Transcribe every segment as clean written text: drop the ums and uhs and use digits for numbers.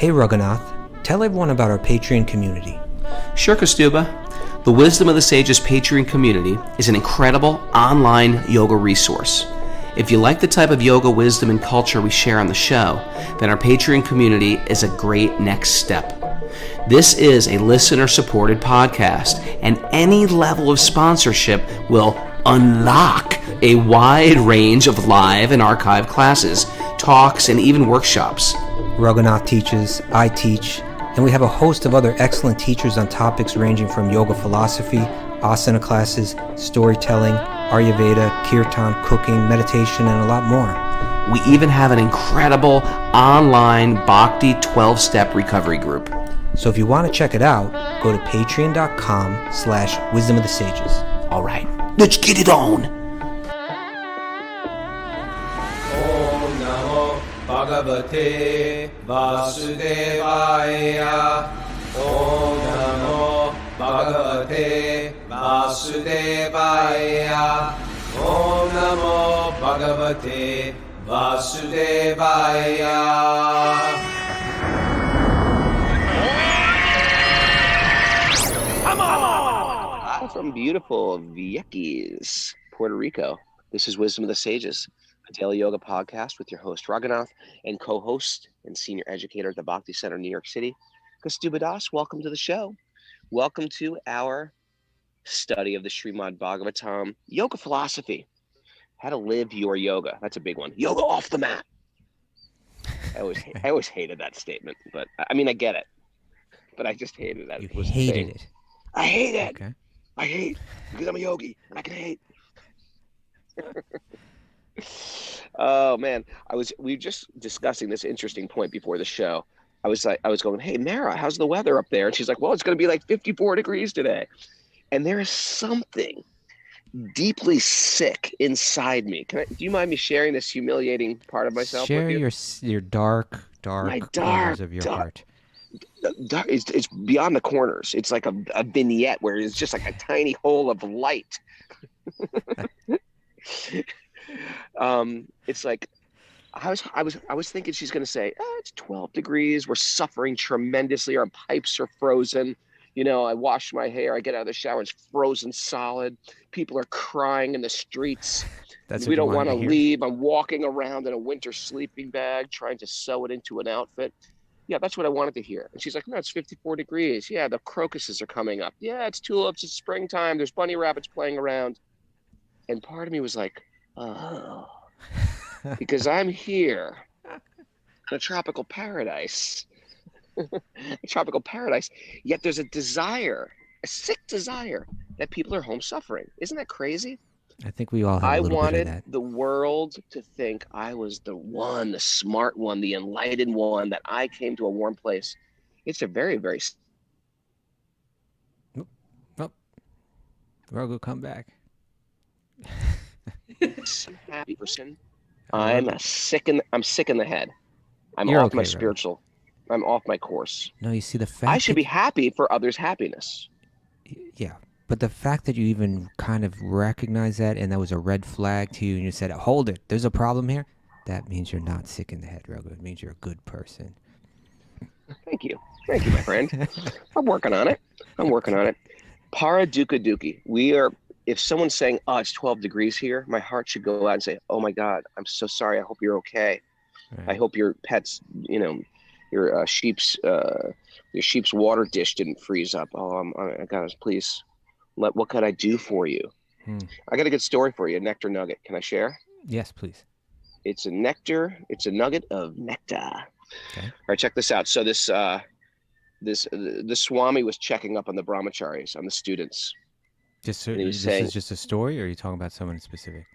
Hey Raghunath, tell everyone about our Patreon community. Sure, Kaustubha. The Wisdom of the Sages Patreon community is an incredible online yoga resource. If you like the type of yoga wisdom and culture we share on the show, then our Patreon community is a great next step. This is a listener-supported podcast, and any level of sponsorship will unlock a wide range of live and archived classes, talks, and even workshops. Raghunath teaches, I teach, and we have a host of other excellent teachers on topics ranging from yoga philosophy, asana classes, storytelling, Ayurveda, kirtan, cooking, meditation, and a lot more. We even have an incredible online Bhakti 12-step recovery group. So if you want to check it out, go to patreon.com/wisdom of the sages. All right, let's get it on. Om Namo Bhagavate Vasudevaya. Om Namo Bhagavate Vasudevaya. Om Namo Bhagavate Vasudevaya. From beautiful Vieques, Puerto Rico. This is Wisdom of the Sages, a daily yoga podcast with your host Raghunath and co-host and senior educator at the Bhakti Center in New York City, Kaustubha Das. Welcome to the show. Welcome to our study of the Srimad Bhagavatam, yoga philosophy, how to live your yoga. That's a big one. Yoga off the mat. I always hated that statement, but I mean, I get it, but I just hated that. You hated it. I hate it. Okay. I hate because I'm a yogi and I can hate. Oh man, we were just discussing this interesting point before the show. I was going, hey Mara, how's the weather up there? And she's like, well, it's going to be like 54 degrees today. And there is something deeply sick inside me. Do you mind me sharing this humiliating part of myself? Share with you? your dark corners of your heart. It's beyond the corners. It's like a vignette where it's just like a tiny hole of light. It's like I was thinking she's going to say, it's 12 degrees. We're suffering tremendously. Our pipes are frozen. You know, I wash my hair. I get out of the shower. It's frozen solid. People are crying in the streets. We don't want to leave. I'm walking around in a winter sleeping bag trying to sew it into an outfit. Yeah, that's what I wanted to hear. And she's like, no, it's 54 degrees. Yeah, the crocuses are coming up. Yeah, it's tulips. It's springtime. There's bunny rabbits playing around. And part of me was like, oh, because I'm here in a tropical paradise. Yet there's a desire, a sick desire that people are home suffering. Isn't that crazy? I think we all have a little bit of that. I wanted the world to think I was the one, the smart one, the enlightened one, that I came to a warm place. It's a very, very... Oh. Raghu, come back. happy person. I'm sick in the head. You're off okay, my spiritual. I'm off my course. No, you see the fact I should be happy for others' happiness. Yeah. But the fact that you even kind of recognize that and that was a red flag to you and you said, hold it, there's a problem here, that means you're not sick in the head, Raghu. It means you're a good person. Thank you, my friend. I'm working on it. Para dukkha dukhi. If someone's saying, oh, it's 12 degrees here, my heart should go out and say, oh my God, I'm so sorry. I hope you're okay. Right. I hope your pet's, your sheep's water dish didn't freeze up. Oh, God, please. What could I do for you? I got a good story for you, a nectar nugget. Can I share? Yes, please. It's a nugget of nectar. Okay. All right, check this out. So the Swami was checking up on the brahmacharis, on the students. This is just a story, or are you talking about someone specific?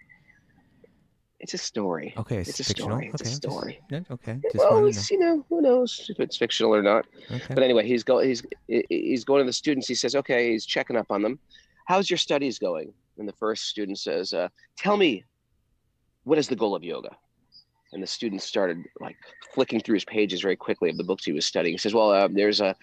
It's a story. Okay, it's a fictional. story. It's a story. Okay. Well, who knows if it's fictional or not. Okay. But anyway, he's going to the students. He says, okay, he's checking up on them. How's your studies going? And the first student says, tell me, what is the goal of yoga? And the student started like flicking through his pages very quickly of the books he was studying. He says, well, there's a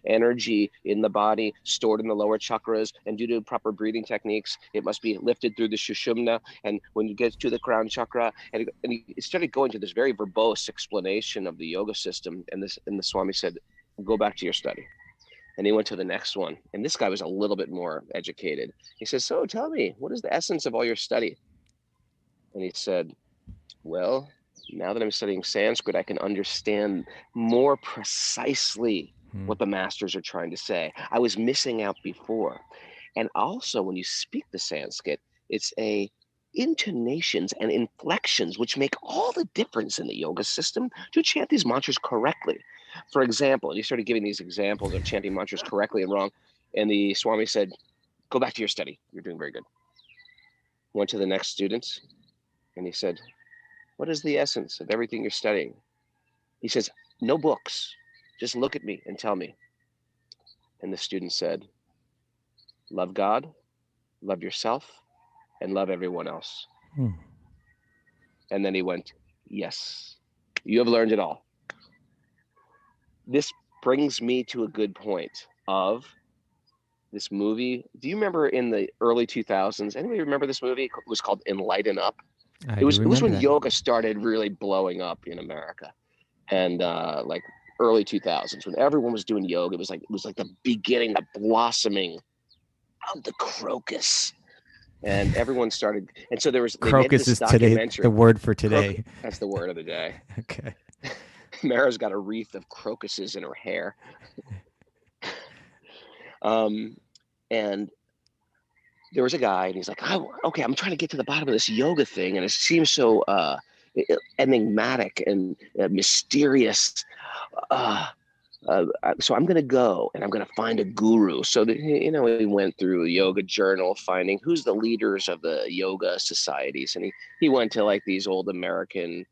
energy in the body stored in the lower chakras, and due to proper breathing techniques, it must be lifted through the Shushumna. And when you get to the crown chakra, and he started going to this very verbose explanation of the yoga system. And the Swami said, go back to your study. And he went to the next one. And this guy was a little bit more educated. He says, so tell me, what is the essence of all your study? And he said, well, now that I'm studying Sanskrit, I can understand more precisely what the masters are trying to say. I was missing out before. And also, when you speak the Sanskrit, it's intonations and inflections which make all the difference in the yoga system to chant these mantras correctly. For example, and he started giving these examples of chanting mantras correctly and wrong. And the Swami said, go back to your study. You're doing very good. Went to the next students, and he said, what is the essence of everything you're studying? He says, no books. Just look at me and tell me. And the student said, love God, love yourself, and love everyone else. And then he went, yes, you have learned it all. This brings me to a good point of this movie. Do you remember in the early 2000s, anybody remember this movie? It was called Enlighten Up. It was when yoga started really blowing up in America, and like early 2000s, when everyone was doing yoga. It was like the beginning, the blossoming of the crocus, and everyone started. And so Crocus is today, the word for today. That's the word of the day. Okay. Mara's got a wreath of crocuses in her hair. And there was a guy, and he's like, okay, I'm trying to get to the bottom of this yoga thing, and it seems so enigmatic and mysterious. So I'm going to go, and I'm going to find a guru. So he went through a yoga journal, finding who's the leaders of the yoga societies, and he went to like these old American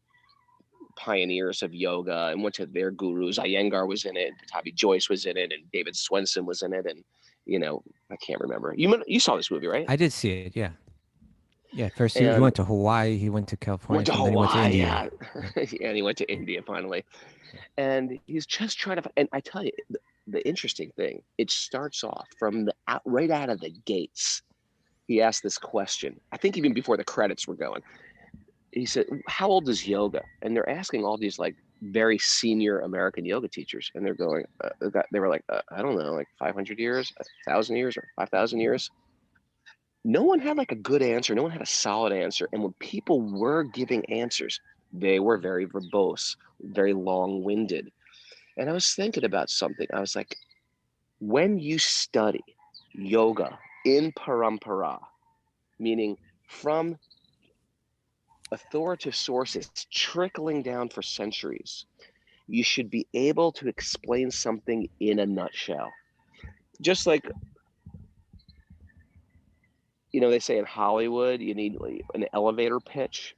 pioneers of yoga and went to their gurus. Iyengar was in it, Bobby Joyce was in it, and David Swenson was in it, and I can't remember. You saw this movie, right? I did see it, yeah. Yeah, first he went to Hawaii, he went to California, then he went to India. Yeah. And he went to India finally. And he's just trying to, and I tell you, the interesting thing, it starts off from right out of the gates. He asked this question, I think even before the credits were going. He said, how old is yoga? And they're asking all these like very senior American yoga teachers. And they're going, they were like, I don't know, like 500 years, 1,000 years, or 5,000 years. No one had like a good answer. No one had a solid answer. And when people were giving answers, they were very verbose, very long-winded. And I was thinking about something. I was like, when you study yoga in parampara, meaning from authoritative sources trickling down for centuries, you should be able to explain something in a nutshell. Just like, they say in Hollywood, you need an elevator pitch.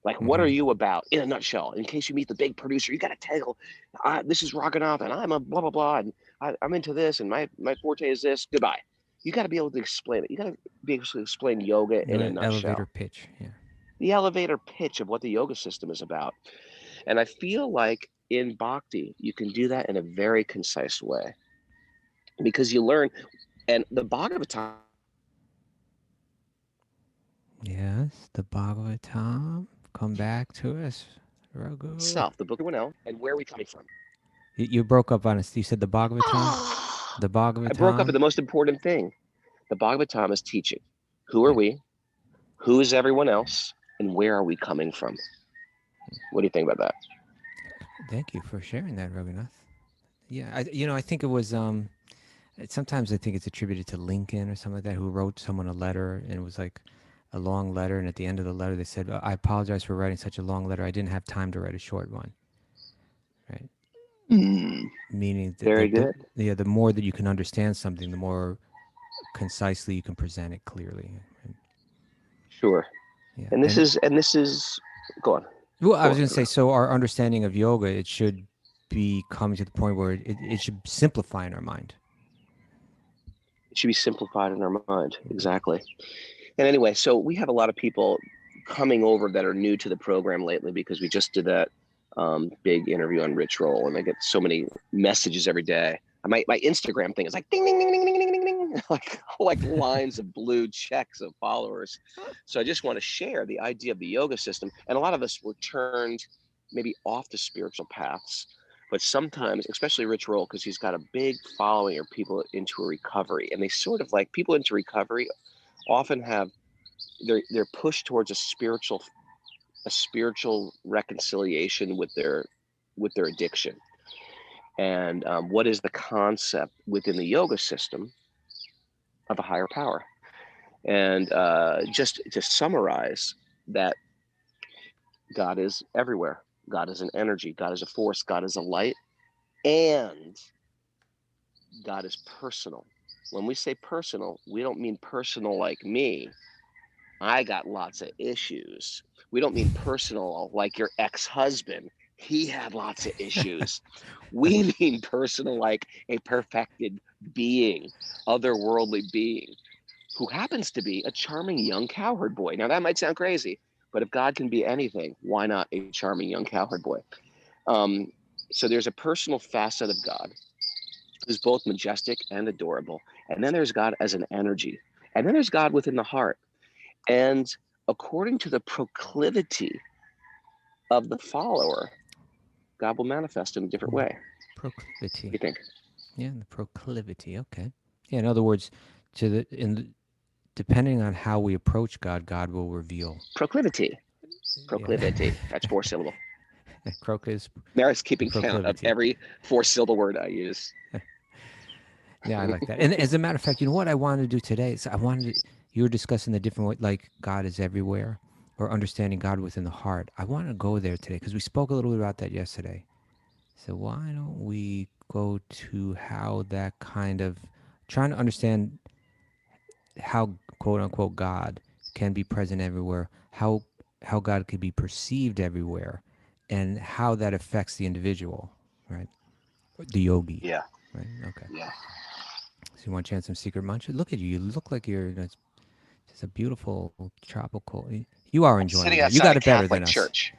Like, what are you about in a nutshell? In case you meet the big producer, you got to tell, this is Raghunath, and I'm a blah, blah, blah, and I'm into this, and my forte is this. Goodbye. You got to be able to explain it. You got to be able to explain yoga in a nutshell. Elevator pitch, yeah. The elevator pitch of what the yoga system is about. And I feel like in Bhakti, you can do that in a very concise way. Because you learn, and the Bhagavatam. Yes, the Bhagavatam. Come back to us, Raghu. Self, the book of Winell, and where are we coming from? You broke up on us. You said the Bhagavatam? The Bhagavatam? I broke up at the most important thing. The Bhagavatam is teaching. Who are we? Who is everyone else? And where are we coming from? What do you think about that? Thank you for sharing that, Raghunath. Yeah, I think it was, sometimes I think it's attributed to Lincoln or something like that, who wrote someone a letter, and it was like a long letter, and at the end of the letter they said, I apologize for writing such a long letter. I didn't have time to write a short one. Right? Meaning that the more that you can understand something, the more concisely you can present it clearly. Right? Sure. Yeah. And this is go on. Well, I was going to say, so our understanding of yoga, it should be coming to the point where it should simplify in our mind. It should be simplified in our mind. Exactly. And anyway, so we have a lot of people coming over that are new to the program lately, because we just did that big interview on Rich Roll, and I get so many messages every day. My Instagram thing is like ding, ding, ding, ding, ding, ding, ding, ding, like lines of blue checks of followers. So I just want to share the idea of the yoga system. And a lot of us were turned maybe off the spiritual paths, but sometimes, especially Rich Roll, because he's got a big following, or people into a recovery, and they sort of like, people into recovery often have, they're pushed towards a spiritual reconciliation with their addiction. And what is the concept within the yoga system of a higher power? And just to summarize that, God is everywhere. God is an energy. God is a force. God is a light. And God is personal. When we say personal, we don't mean personal like me. I got lots of issues. We don't mean personal like your ex-husband. He had lots of issues. We mean personal like a perfected being, otherworldly being, who happens to be a charming young cowherd boy. Now that might sound crazy, but if God can be anything, why not a charming young cowherd boy? So there's a personal facet of God who's both majestic and adorable. And then there's God as an energy. And then there's God within the heart. And according to the proclivity of the follower, God will manifest in a different way. Proclivity. What do you think? Yeah, the proclivity. Okay. Yeah, in other words, depending on how we approach God, God will reveal. Proclivity. Proclivity. Yeah. That's 4-syllable. Crocus. Mary's keeping count of every 4-syllable word I use. Yeah, I like that. And as a matter of fact, you know what I wanted to do today? So you were discussing the different way, like God is everywhere, or understanding God within the heart. I want to go there today because we spoke a little bit about that yesterday. So why don't we go to how that kind of trying to understand how quote unquote God can be present everywhere, how God could be perceived everywhere, and how that affects the individual, right? The yogi. Yeah. Right. Okay. Yeah. So you want to chant some secret mantra? Look at you. You look like you're it's a beautiful tropical. You are enjoying Sitting it. You outside got a it better Catholic than us. church.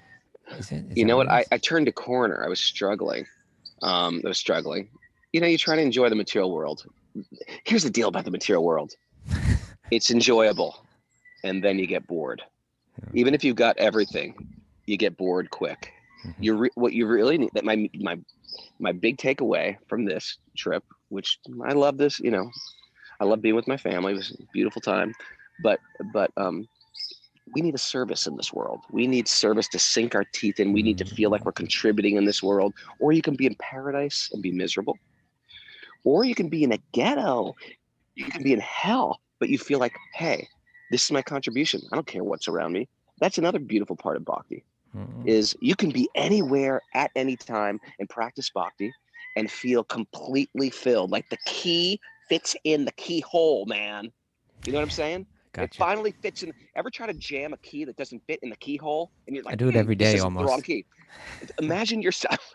Is You that know what what? it is? I turned a corner. I was struggling. You know, you try to enjoy the material world. Here's the deal about the material world. It's enjoyable, and then you get bored. Even if you've got everything, you get bored quick. Mhm. What you really need. That my big takeaway from this trip, which I love this. You know, I love being with my family. It was a beautiful time, but we need a service in this world. We need service to sink our teeth in. We need to feel like we're contributing in this world. Or you can be in paradise and be miserable. Or you can be in a ghetto. You can be in hell, but you feel like, hey, this is my contribution. I don't care what's around me. That's another beautiful part of Bhakti, is you can be anywhere at any time and practice Bhakti and feel completely filled. Like the key fits in the keyhole, man. You know what I'm saying? Gotcha. It finally fits in. Ever try to jam a key that doesn't fit in the keyhole? And you're like, I do it every this day is almost. the wrong key. Imagine yourself.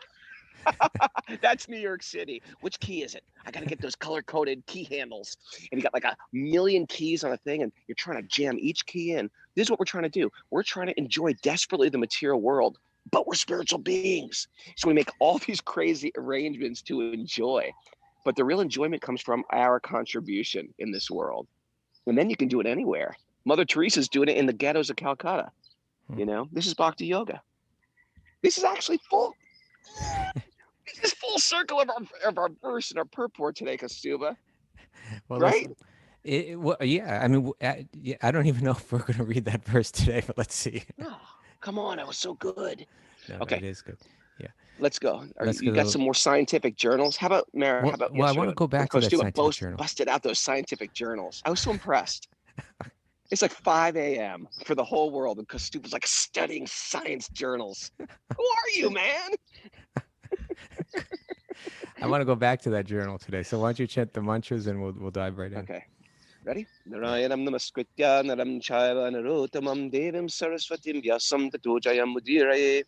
That's New York City. Which key is it? I got to get those color-coded key handles. And you got like a million keys on a thing, and you're trying to jam each key in. This is what we're trying to do. We're trying to enjoy desperately the material world, but we're spiritual beings. So we make all these crazy arrangements to enjoy. But the real enjoyment comes from our contribution in this world. And then you can do it anywhere. Mother Teresa's doing it in the ghettos of Calcutta. You know, this is Bhakti Yoga. This is actually full. This is full circle of our verse and our purport today, Kaustubha. Well, Right? yeah. I mean, I don't even know if we're going to read that verse today, but let's see. Oh, come on, that was so good. No, Okay, it is good. Yeah. let's go. Let's You go. got some more scientific journals? How about Mara? How about Well, I yesterday? want to go back to when that Kaustubha scientific journal. busted out those scientific journals. I was so impressed. It's like 5 a.m. for the whole world, and Kaustubha's like studying science journals. Who are you, man? I want to go back to that journal today. So why don't you chant the mantras and we'll dive right in. Okay. Ready? Narayanam namaskritya naram chaiva narottamam devim saraswatim vyasam tato jayam mudiraye.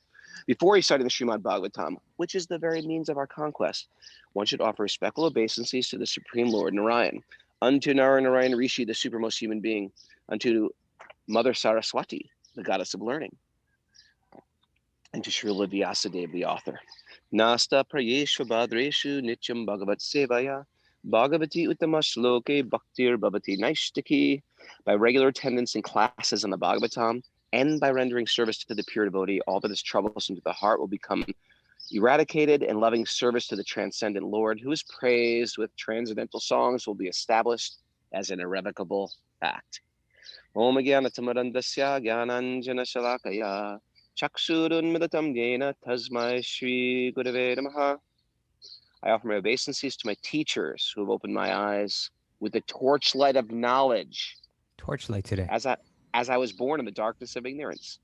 Before he started the Srimad Bhagavatam, which is the very means of our conquest, one should offer respectful obeisances to the Supreme Lord Narayan, unto Narayan Rishi, the supermost human being, unto Mother Saraswati, the goddess of learning, and to Srila Vyasadeva, the author. Nasta prayeshu badreshu nityam bhagavat sevaya bhagavati uttama shloke bhaktir bhavati naishtiki. By regular attendance in classes on the Bhagavatam and by rendering service to the pure devotee, all that is troublesome to the heart will become eradicated, and loving service to the transcendent Lord, who is praised with transcendental songs, will be established as an irrevocable fact. Om Jnanatamarandasya Jnananjana Shalakaya Chakshurunmilitam Yena Tasmai Shri Gurave Namaha. I offer my obeisances to my teachers who have opened my eyes with the torchlight of knowledge Torchlight today. as I was born in the darkness of ignorance.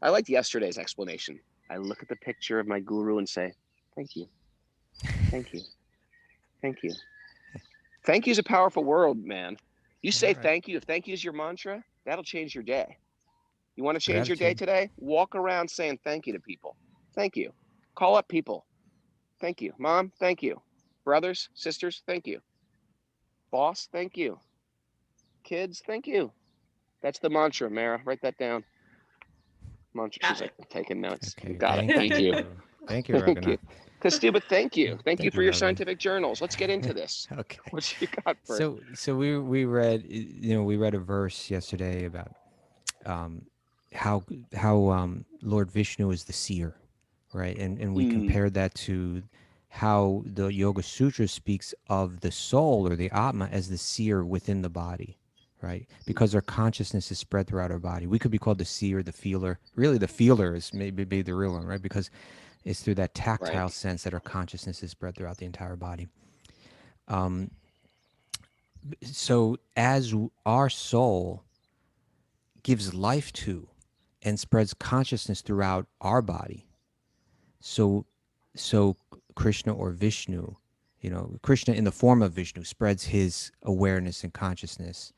I liked yesterday's explanation. I look at the picture of my guru and say, thank you, thank you, thank you. Thank you is a powerful word, man. You say thank you. If thank you is your mantra, that'll change your day. You want to change your day today? Walk around saying thank you to people. Thank you. Call up people. Thank you. Mom, thank you. Brothers, sisters, thank you. Boss, thank you. Kids, thank you. That's the mantra, Mara. Write that down. Mantra. She's like taking notes. Okay, Got it. Thank you. Thank you, Thank you. Raghunath. Kaustubha, thank you. Thank you for your Raghunath. scientific journals. Let's get into this. Okay. What you got for? So we read, we read a verse yesterday about how Lord Vishnu is the seer, right? And we compared that to how the Yoga Sutra speaks of the soul or the Atma as the seer within the body, right? Because our consciousness is spread throughout our body. We could be called the seer, the feeler. Really, the feeler is maybe be the real one, right? Because it's through that tactile sense that our consciousness is spread throughout the entire body. So as our soul gives life to and spreads consciousness throughout our body, so Krishna or Vishnu, Krishna in the form of Vishnu spreads his awareness and consciousness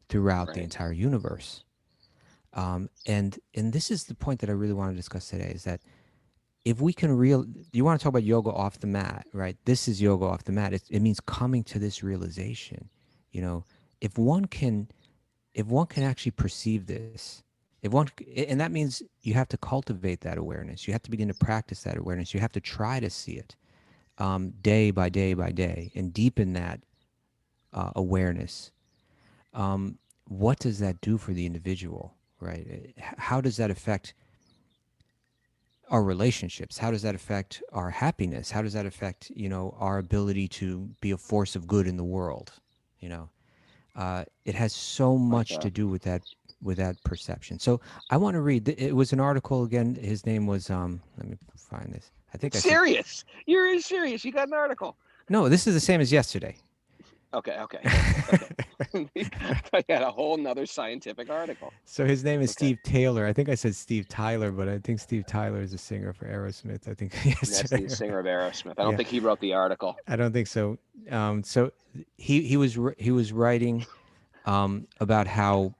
throughout the entire universe. And this is the point that I really want to discuss today, is that if we can you want to talk about yoga off the mat, right? This is yoga off the mat. It means coming to this realization. If one can actually perceive this, and that means you have to cultivate that awareness. You have to begin to practice that awareness. You have to try to see it day by day by day and deepen that awareness. What does that do for the individual, right? How does that affect our relationships? How does that affect our happiness? How does that affect, our ability to be a force of good in the world? It has so much to do with that perception. So I want to read. It was an article again. His name was let me find this. I think serious. You're serious. You got an article. No, this is the same as yesterday. Okay. I thought you had a whole nother scientific article. So his name is Steve Taylor. I think I said Steve Tyler, but I think Steve Tyler is a singer for Aerosmith. I think that's the singer of Aerosmith. I don't think he wrote the article. I don't think so. So he was writing about how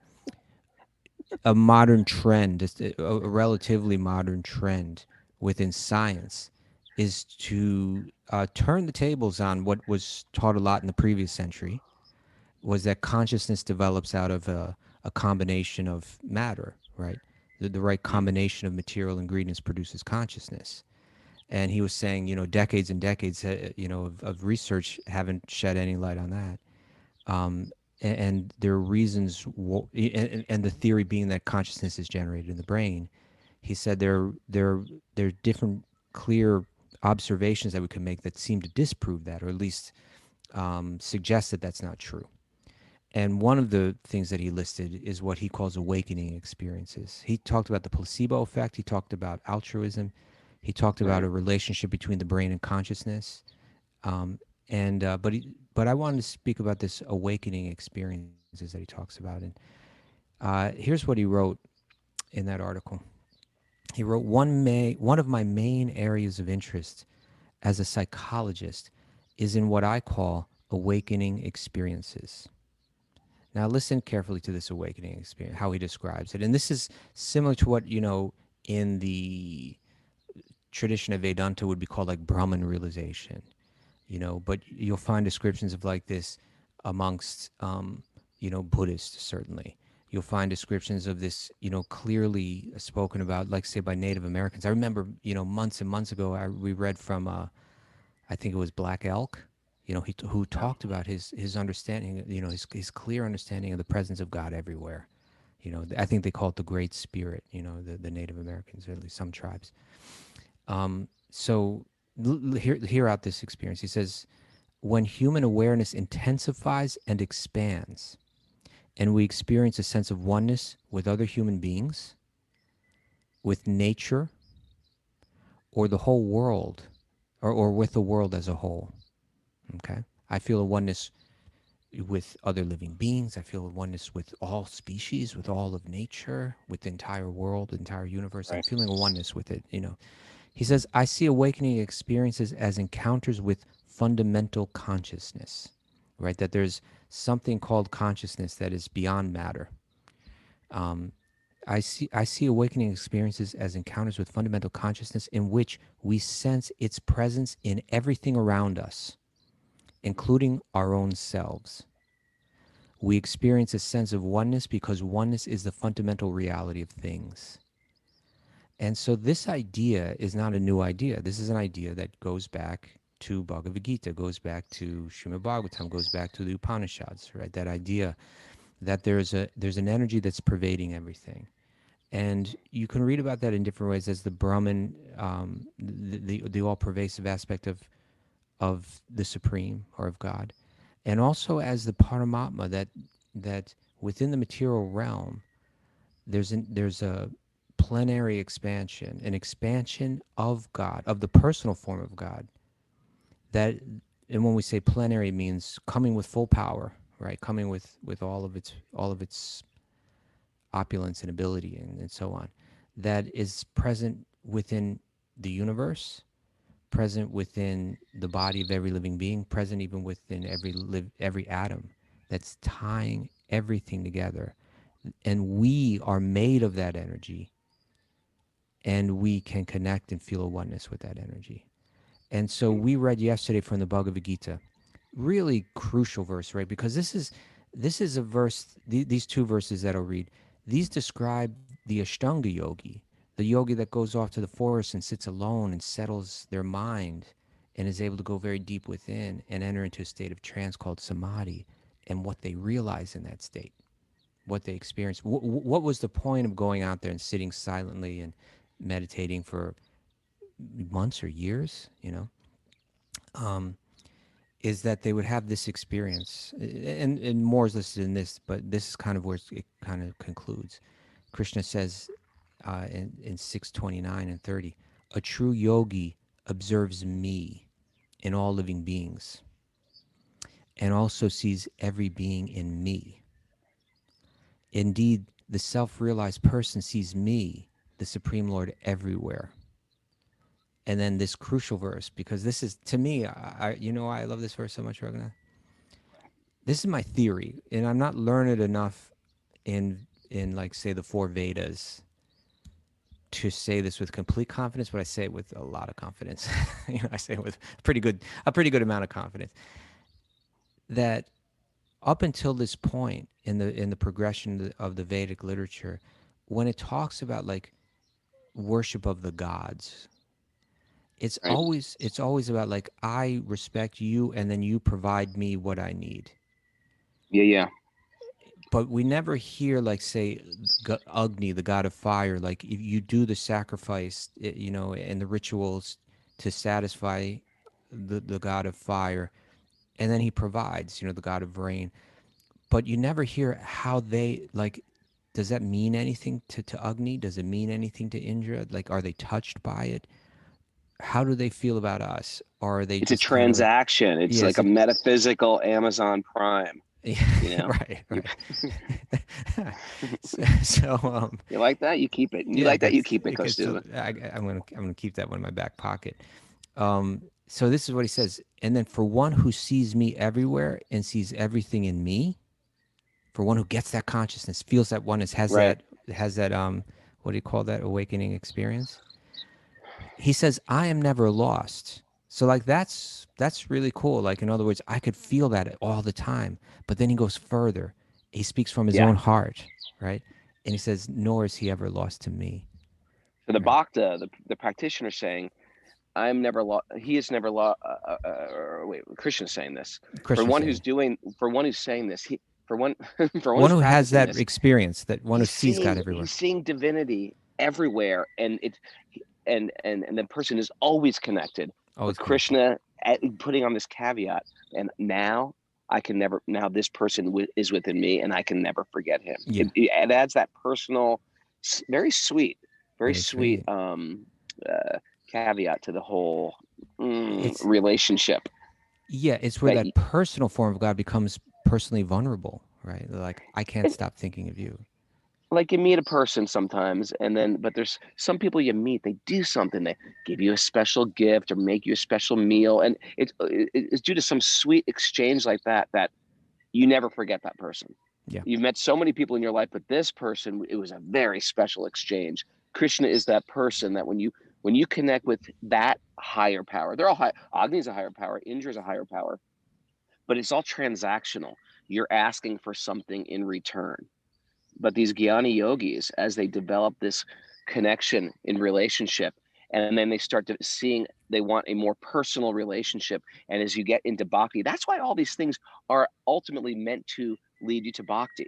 a modern trend, a relatively modern trend within science, is to turn the tables on what was taught a lot in the previous century, was that consciousness develops out of a combination of matter, right? The right combination of material ingredients produces consciousness. And he was saying, decades and decades, of research haven't shed any light on that. And there are reasons, and the theory being that consciousness is generated in the brain. He said there are different clear observations that we can make that seem to disprove that, or at least suggest that that's not true. And one of the things that he listed is what he calls awakening experiences. He talked about the placebo effect. He talked about altruism. He talked about a relationship between the brain and consciousness. But I wanted to speak about this awakening experiences that he talks about. And here's what he wrote in that article. He wrote, one of my main areas of interest as a psychologist is in what I call awakening experiences. Now listen carefully to this awakening experience, how he describes it. And this is similar to what, in the tradition of Vedanta would be called like Brahman realization, but you'll find descriptions of like this amongst, Buddhists, certainly. you'll find descriptions of this, clearly spoken about, like say by Native Americans. I remember, months and months ago, we read from, I think it was Black Elk, who talked about his understanding, his clear understanding of the presence of God everywhere. I think they call it the Great Spirit, the Native Americans, or at least some tribes. So hear out this experience. He says, when human awareness intensifies and expands, and we experience a sense of oneness with other human beings, with nature, or the whole world, or with the world as a whole. Okay? I feel a oneness with other living beings. I feel a oneness with all species, with all of nature, with the entire world, the entire universe. I'm Right. feeling a oneness with it, He says, I see awakening experiences as encounters with fundamental consciousness, right? That there's something called consciousness that is beyond matter. I see awakening experiences as encounters with fundamental consciousness in which we sense its presence in everything around us, including our own selves. We experience a sense of oneness because oneness is the fundamental reality of things. And so this idea is not a new idea. This is an idea that goes back to Bhagavad Gita, goes back to Srimad Bhagavatam, goes back to the Upanishads, right? That idea that there's an energy that's pervading everything. And you can read about that in different ways as the Brahman, the all-pervasive aspect of the Supreme or of God, and also as the Paramatma, that within the material realm, there's a plenary expansion, an expansion of God, of the personal form of God. That, and when we say plenary, it means coming with full power, right? Coming with all of its opulence and ability and so on, that is present within the universe, present within the body of every living being, present even within every atom, that's tying everything together. And we are made of that energy, and we can connect and feel a oneness with that energy. And so we read yesterday from the Bhagavad Gita, really crucial verse, right? Because this is a verse, these two verses that I'll read, these describe the Ashtanga yogi, the yogi that goes off to the forest and sits alone and settles their mind and is able to go very deep within and enter into a state of trance called samadhi, and what they realize in that state, what they experience. What was the point of going out there and sitting silently and meditating for months or years, is that they would have this experience. And more is listed in this, but this is kind of where it kind of concludes. Krishna says in 6:29 and 30, a true yogi observes me in all living beings and also sees every being in me. Indeed, the self-realized person sees me, the Supreme Lord, everywhere. And then this crucial verse, because this is, to me, I love this verse so much, Raghunath. This is my theory, and I'm not learned enough in like, say, the four Vedas to say this with complete confidence, but I say it with a lot of confidence. I say it with a pretty good amount of confidence. That up until this point in the progression of the Vedic literature, when it talks about like worship of the gods, it's Right. always about like, I respect you and then you provide me what I need. Yeah. But we never hear, like, say, Agni, the god of fire, like if you do the sacrifice, and the rituals to satisfy the god of fire, and then he provides, the god of rain. But you never hear how they, like, does that mean anything to Agni? Does it mean anything to Indra? Like, are they touched by it? How do they feel about us? Or are they It's a just kind of like, transaction. It's yeah, like a metaphysical Amazon Prime. right. So, You like that? You keep it. You yeah, like that? You keep it, it gets. Kaustubha. I'm gonna keep that one in my back pocket. So this is what he says, and then for one who sees me everywhere and sees everything in me, for one who gets that consciousness, feels that oneness, Right. has that what do you call that, awakening experience? He says, I am never lost. So like that's really cool. Like, in other words, I could feel that all the time. But then he goes further. He speaks from his Yeah. own heart, right? And he says, nor is he ever lost to me. So the Right. bhakta, the practitioner, saying, "I'm never lost. He is never lost." Wait, Krishna is saying this Krishna saying, for one who's saying this. For one, for one one who's who has practicing that this, experience, that one who sees God everywhere. he's seeing divinity everywhere, and and the person is always connected. But Always connected. Krishna putting on this caveat, and now I can never. Now this person is within me, and I can never forget him. Yeah. It adds that personal, very sweet, very Very sweet sweet. caveat to the whole It's relationship. Yeah, it's where That that personal form of God becomes personally vulnerable, right? Like, I can't it's stop thinking of you. like you meet a person sometimes, and then but there's some people you meet, they do something, they give you a special gift or make you a special meal, and it's due to some sweet exchange like that that you never forget that person. Yeah. You've met so many people in your life, but this person, it was a very special exchange. Krishna is that person that when you connect with that higher power, they're all high. Agni is a higher power, Indra is a higher power, but it's all transactional. You're asking for something in return. But these Jnana yogis, as they develop this connection in relationship, and then they start to seeing they want a more personal relationship. And as you get into bhakti, that's why all these things are ultimately meant to lead you to bhakti.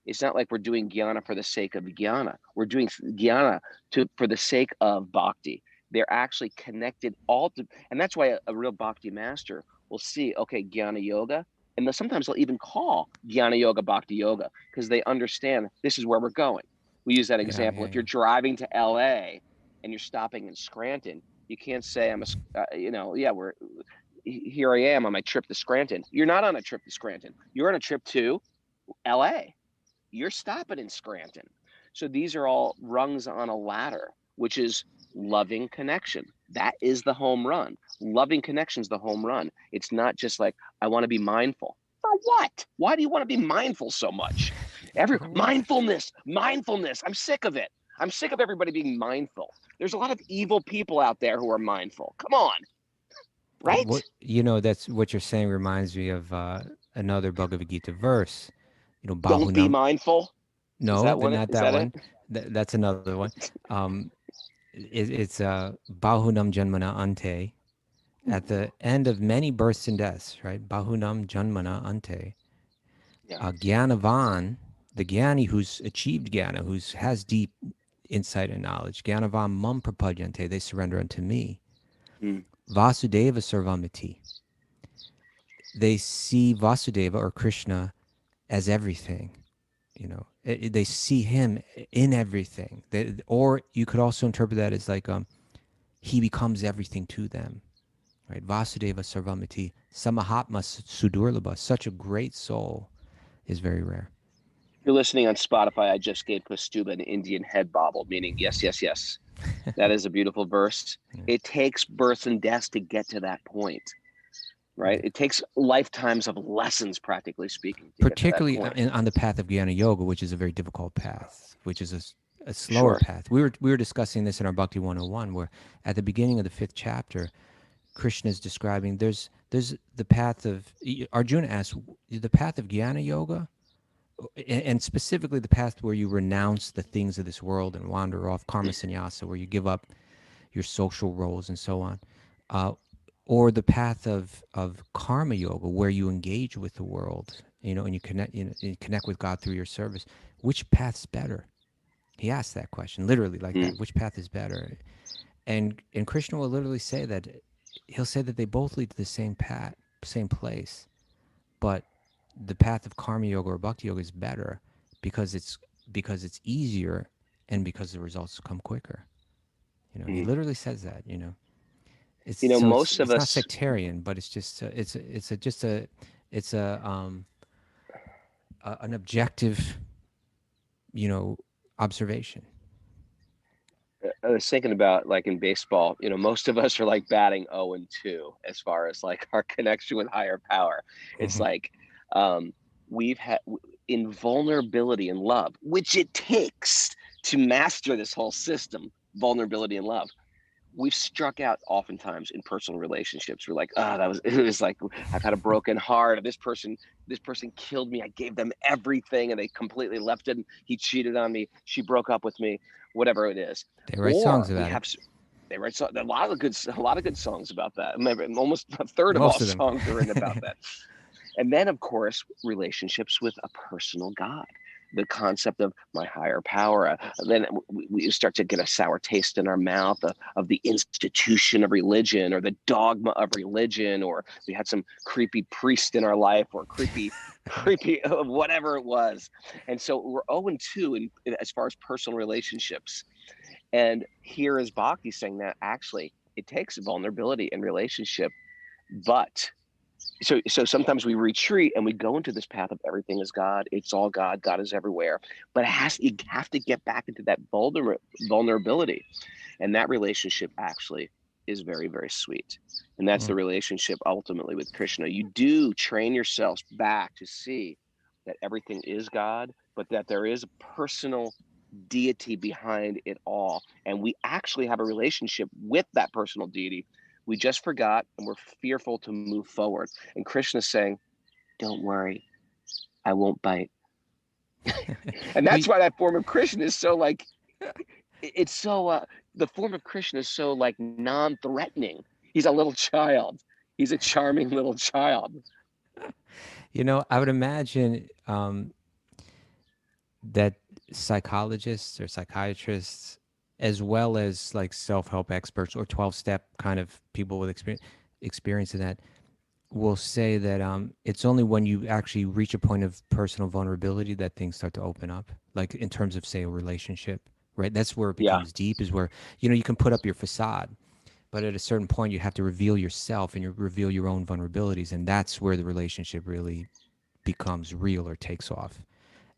It's not like we're doing jnana for the sake of jnana. We're doing jnana for the sake of bhakti. They're actually connected all to, and that's why a real bhakti master will see, okay, jnana yoga, and sometimes they'll even call jnana yoga bhakti yoga because they understand this is where we're going. We use that Yeah, example. yeah, If you're yeah. driving to LA and you're stopping in Scranton, you can't say yeah, we're here. I am on my trip to Scranton. You're not on a trip to Scranton. You're on a trip to LA. You're stopping in Scranton. So these are all rungs on a ladder, which is loving connection. That is the home run. Loving connection is the home run. It's not just like, I want to be mindful. For what? Why do you want to be mindful so much? For what? Mindfulness. I'm sick of it. I'm sick of everybody being mindful. There's a lot of evil people out there who are mindful. Come on, right? What that's what you're saying reminds me of another Bhagavad Gita verse. Don't be Bahunam. mindful. Is No, that one? not Is that that it? one. That's another one. It's Bahunam Janmana Ante. At the end of many births and deaths, right? Bahunam Janmana Ante. Yeah. Gyanavan, the Gyani who's achieved Gyana, who has deep insight and knowledge, Gyanavan Mam Prapadyante, they surrender unto me. Mm. Vasudeva Sarvamiti. They see Vasudeva or Krishna as everything. They see him in everything. Or you could also interpret that as like he becomes everything to them. Right? Vasudeva Sarvamiti. Samahatma Sudurlabha. Such a great soul is very rare. If you're listening on Spotify, I just gave Kaustubha an Indian head bobble, meaning yes, yes, yes. That is a beautiful verse. Yeah. It takes births and deaths to get to that point, right? Yeah. It takes lifetimes of lessons, practically speaking, to get to that Particularly point. on the path of Jnana Yoga, which is a very difficult path, which is a slower Sure. path. We were discussing this in our Bhakti 101, where at the beginning of the 5th chapter, Krishna is describing there's the path of Arjuna asks the path of Jnana Yoga, and specifically the path where you renounce the things of this world and wander off, karma sannyasa, where you give up your social roles and so on, or the path of karma yoga, where you engage with the world, and you connect with God through your service. Which path's better? He asked that question literally like Mm. that. Which path is better? And Krishna will literally say that. He'll say that they both lead to the same path, same place, but the path of karma yoga or bhakti yoga is better because it's easier and because the results come quicker. He Mm. literally says that. It's Most of it's not us, sectarian, but it's just it's an objective, observation. I was thinking about like in baseball, most of us are like batting 0-2 as far as like our connection with higher power. It's Mhm. like um, we've had in vulnerability and love, which it takes to master this whole system, vulnerability and love. we've struck out oftentimes in personal relationships. We're like, oh, it was like, I've had a broken heart. This person killed me. I gave them everything and they completely left it. He cheated on me. She broke up with me, whatever it is. They write songs Or about it. they write a lot of good songs about that. Almost a third of all Most of them. songs are written about that. And then, of course, relationships with a personal God, the concept of my higher power. Then we start to get a sour taste in our mouth of the institution of religion or the dogma of religion, or we had some creepy priest in our life or creepy whatever it was. And so we're 0 and 2 as far as personal relationships. And here is Bhakti saying that actually it takes vulnerability in relationship, but so sometimes we retreat and we go into this path of everything is God, it's all God, God is everywhere, but you have to get back into that vulnerability, and that relationship actually is very, very sweet. And that's the relationship ultimately with Krishna. You do train yourselves back to see that everything is God, but that there is a personal deity behind it all, and we actually have a relationship with that personal deity. We just forgot and we're fearful to move forward. And Krishna's saying, don't worry, I won't bite. And that's why that form of Krishna is so like, it's so, the form of Krishna is so like non-threatening. He's a little child. He's a charming little child. I would imagine that psychologists or psychiatrists, as well as like self-help experts or 12-step kind of people with experience in that, will say that it's only when you actually reach a point of personal vulnerability that things start to open up, like in terms of, say, a relationship, right? That's where it Yeah, becomes deep, is where, you can put up your facade, but at a certain point you have to reveal yourself and you reveal your own vulnerabilities, and that's where the relationship really becomes real or takes off.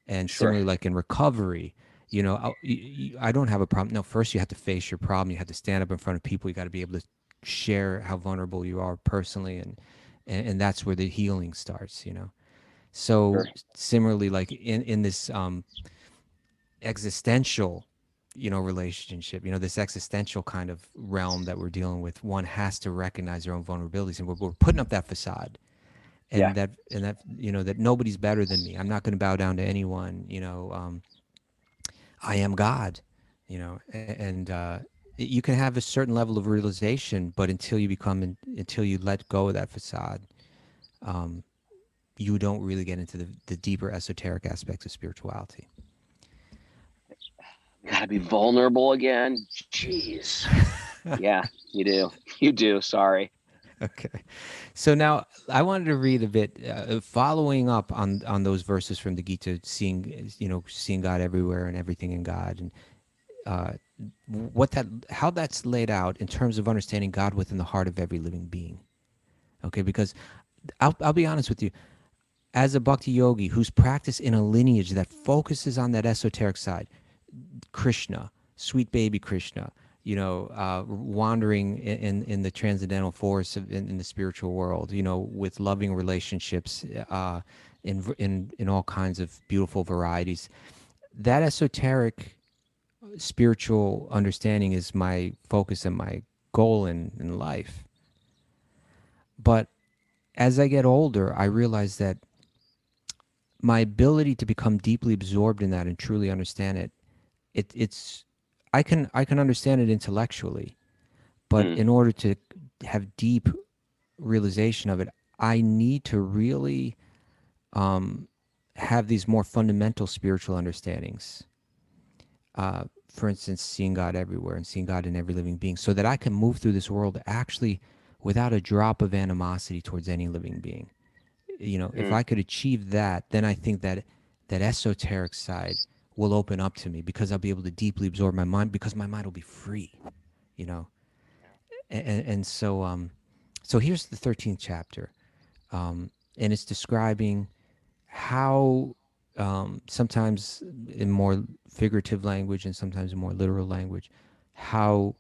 And sure. similarly, like in recovery, I don't have a problem. No, first you have to face your problem. You have to stand up in front of people. You got to be able to share how vulnerable you are personally, and that's where the healing starts. So Sure. similarly, like in this existential, relationship, this existential kind of realm that we're dealing with, one has to recognize their own vulnerabilities, and we're putting up that facade, Yeah, and that that nobody's better than me. I'm not going to bow down to anyone. I am God. And you can have a certain level of realization, but until you let go of that facade, you don't really get into the deeper esoteric aspects of spirituality. gotta be vulnerable again. Jeez. Yeah, you do. You do. Sorry. Okay. So now I wanted to read a bit, following up on those verses from the Gita, seeing God everywhere and everything in God, and uh, how that's laid out in terms of understanding God within the heart of every living being. Okay, because I'll be honest with you, as a Bhakti-yogi who's practiced in a lineage that focuses on that esoteric side, Krishna, sweet baby Krishna, wandering in the transcendental force in the spiritual world, with loving relationships, in all kinds of beautiful varieties. That esoteric spiritual understanding is my focus and my goal in life. But as I get older, I realize that my ability to become deeply absorbed in that and truly understand it, it's I can understand it intellectually, but Mm, in order to have deep realization of it, I need to really have these more fundamental spiritual understandings. For instance, seeing God everywhere and seeing God in every living being, so that I can move through this world actually without a drop of animosity towards any living being. If mm. I could achieve that, then I think that esoteric side will open up to me, because I'll be able to deeply absorb my mind, because my mind will be free, you know. And so here's the 13th chapter, and it's describing how, sometimes in more figurative language and sometimes in more literal language, how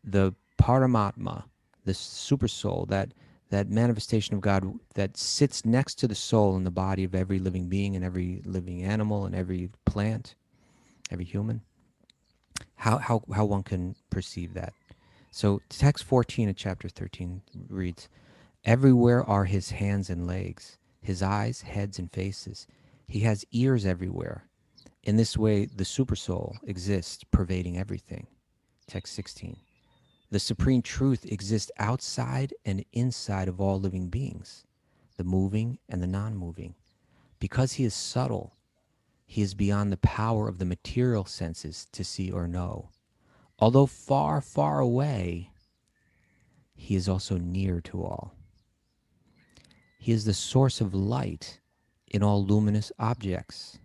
the Paramatma, the Supersoul, that manifestation of God that sits next to the soul in the body of every living being and every living animal and every plant, every human, how one can perceive that. So text 14 of chapter 13 reads, everywhere are his hands and legs, his eyes, heads, and faces. He has ears everywhere. In this way, the Supersoul exists, pervading everything. Text 16. The Supreme Truth exists outside and inside of all living beings, the moving and the non-moving. Because he is subtle, he is beyond the power of the material senses to see or know. Although far, far away, he is also near to all. He is the source of light in all luminous objects.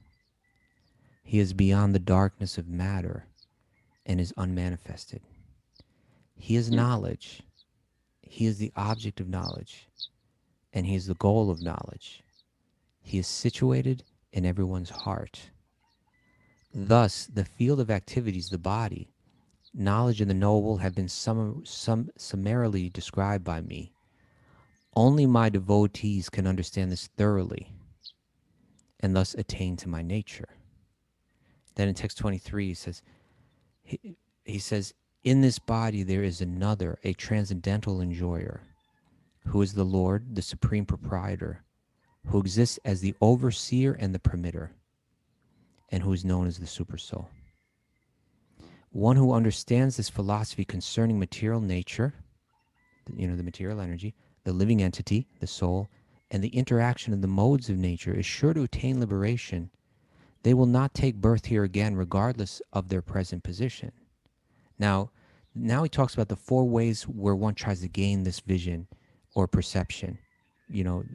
He is beyond the darkness of matter and is unmanifested. He is knowledge. He is the object of knowledge, and he is the goal of knowledge. He is situated in everyone's heart. Thus, the field of activities, the body, knowledge, and the knowable have been summarily described by me. Only my devotees can understand this thoroughly and thus attain to my nature. Then in text 23, he says, in this body there is another, a transcendental enjoyer, who is the Lord, the supreme proprietor, who exists as the overseer and the permitter, and who is known as the Supersoul. One who understands this philosophy concerning material nature, the material energy, the living entity, the soul, and the interaction of the modes of nature is sure to attain liberation. They will not take birth here again, regardless of their present position. Now he talks about the four ways where one tries to gain this vision or perception,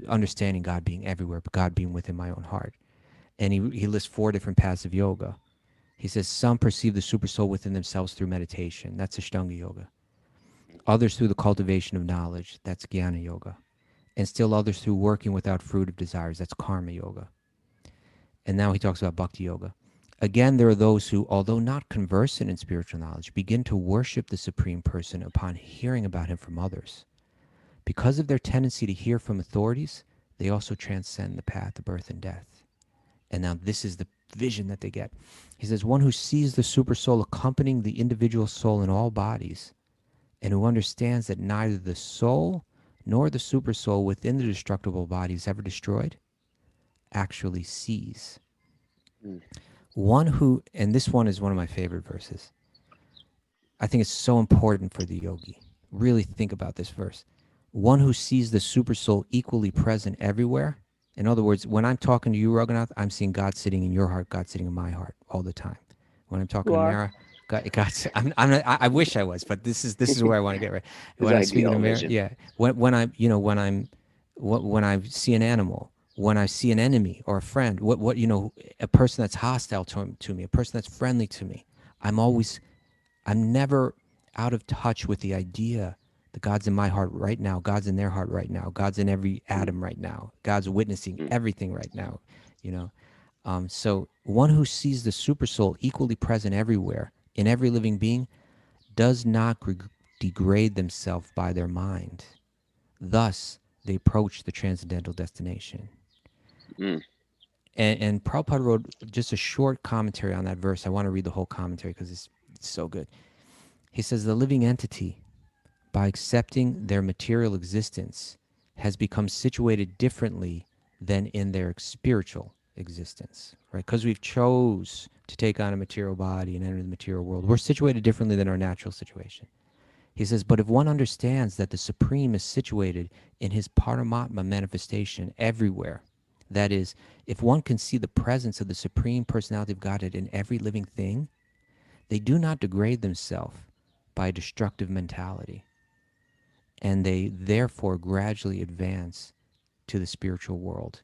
understanding God being everywhere, but God being within my own heart. And he lists four different paths of yoga. He says some perceive the Supersoul within themselves through meditation. That's Ashtanga Yoga. Others through the cultivation of knowledge. That's Jnana Yoga. And still others through working without fruit of desires. That's Karma Yoga. And now he talks about Bhakti-yoga. Again, there are those who, although not conversant in spiritual knowledge, begin to worship the Supreme Person upon hearing about him from others. Because of their tendency to hear from authorities, they also transcend the path of birth and death. And now this is the vision that they get. He says, one who sees the Supersoul accompanying the individual soul in all bodies, and who understands that neither the soul nor the Supersoul within the destructible body is ever destroyed, actually sees. One who, and this one is one of my favorite verses. I think it's so important for the yogi. Really think about this verse. One who sees the Supersoul equally present everywhere. In other words, when I'm talking to you, Raghunath, I'm seeing God sitting in your heart, God sitting in my heart all the time. When I'm talking to Mara, I wish I was, but this is where I want to get right. When I'm speaking to Mara, yeah. When I see an animal, when I see an enemy or a friend, a person that's hostile to me, a person that's friendly to me, I'm never out of touch with the idea that God's in my heart right now, God's in their heart right now, God's in every atom right now, God's witnessing everything right now, So one who sees the Supersoul equally present everywhere, in every living being, does not degrade themselves by their mind. Thus, they approach the transcendental destination. And Prabhupada wrote just a short commentary on that verse. I want to read the whole commentary because it's so good. He says, the living entity, by accepting their material existence, has become situated differently than in their spiritual existence, right? Because we've chose to take on a material body and enter the material world. We're situated differently than our natural situation. He says, but if one understands that the Supreme is situated in his Paramatma manifestation everywhere, that is, if one can see the presence of the Supreme Personality of Godhead in every living thing, they do not degrade themselves by a destructive mentality, and they therefore gradually advance to the spiritual world.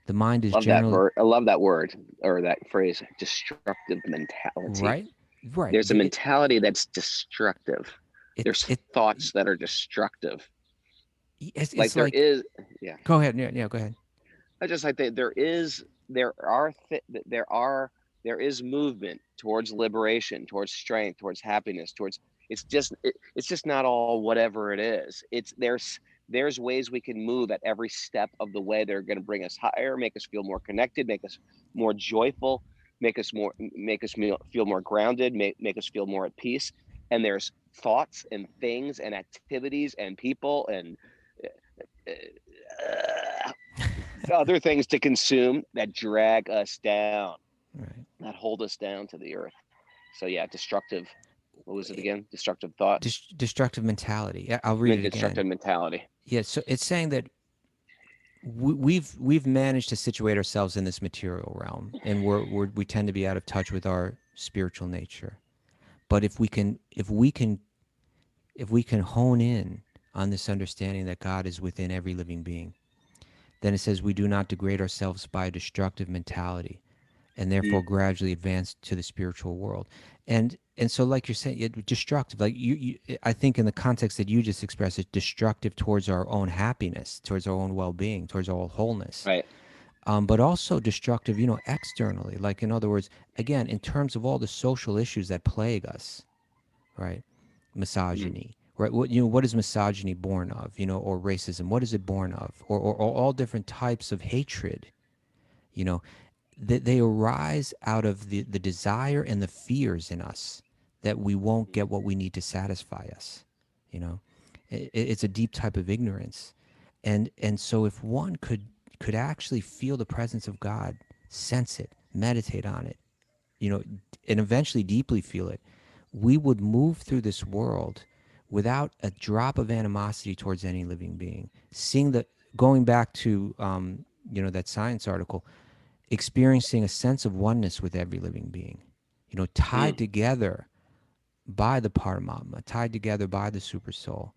The mind is generally... I love that word, or that phrase, destructive mentality. Right. There's a mentality that's destructive. There's thoughts that are destructive. It's like there is, yeah. Go ahead. Yeah, go ahead. I just like that there is movement towards liberation, towards strength, towards happiness, towards it's just not all whatever it is. There's ways we can move at every step of the way. They're going to bring us higher, make us feel more connected, make us more joyful, make us feel more grounded, make us feel more at peace. And there's thoughts and things and activities and people and other things to consume that drag us down, Right. that hold us down to the earth. So yeah, destructive. What was it again? Destructive thought. Destructive mentality. I'll read it Destructive again. mentality. Yeah. So it's saying that we've managed to situate ourselves in this material realm, and we tend to be out of touch with our spiritual nature. But if we can hone in on this understanding that God is within every living being, then it says we do not degrade ourselves by a destructive mentality, and therefore gradually advance to the spiritual world. And so, like you're saying, destructive. Like I think in the context that you just expressed, it's destructive towards our own happiness, towards our own well-being, towards our own wholeness. Right. But also destructive, externally. Like, in other words, again, in terms of all the social issues that plague us, right? Misogyny, right? What is misogyny born of? Or racism? What is it born of? Or all different types of hatred. You know, they arise out of the desire and the fears in us that we won't get what we need to satisfy us. You know, it's a deep type of ignorance, and so if one could actually feel the presence of God, sense it, meditate on it, and eventually deeply feel it, we would move through this world without a drop of animosity towards any living being. Going back to that science article, experiencing a sense of oneness with every living being, tied together by the Paramatma, tied together by the Supersoul.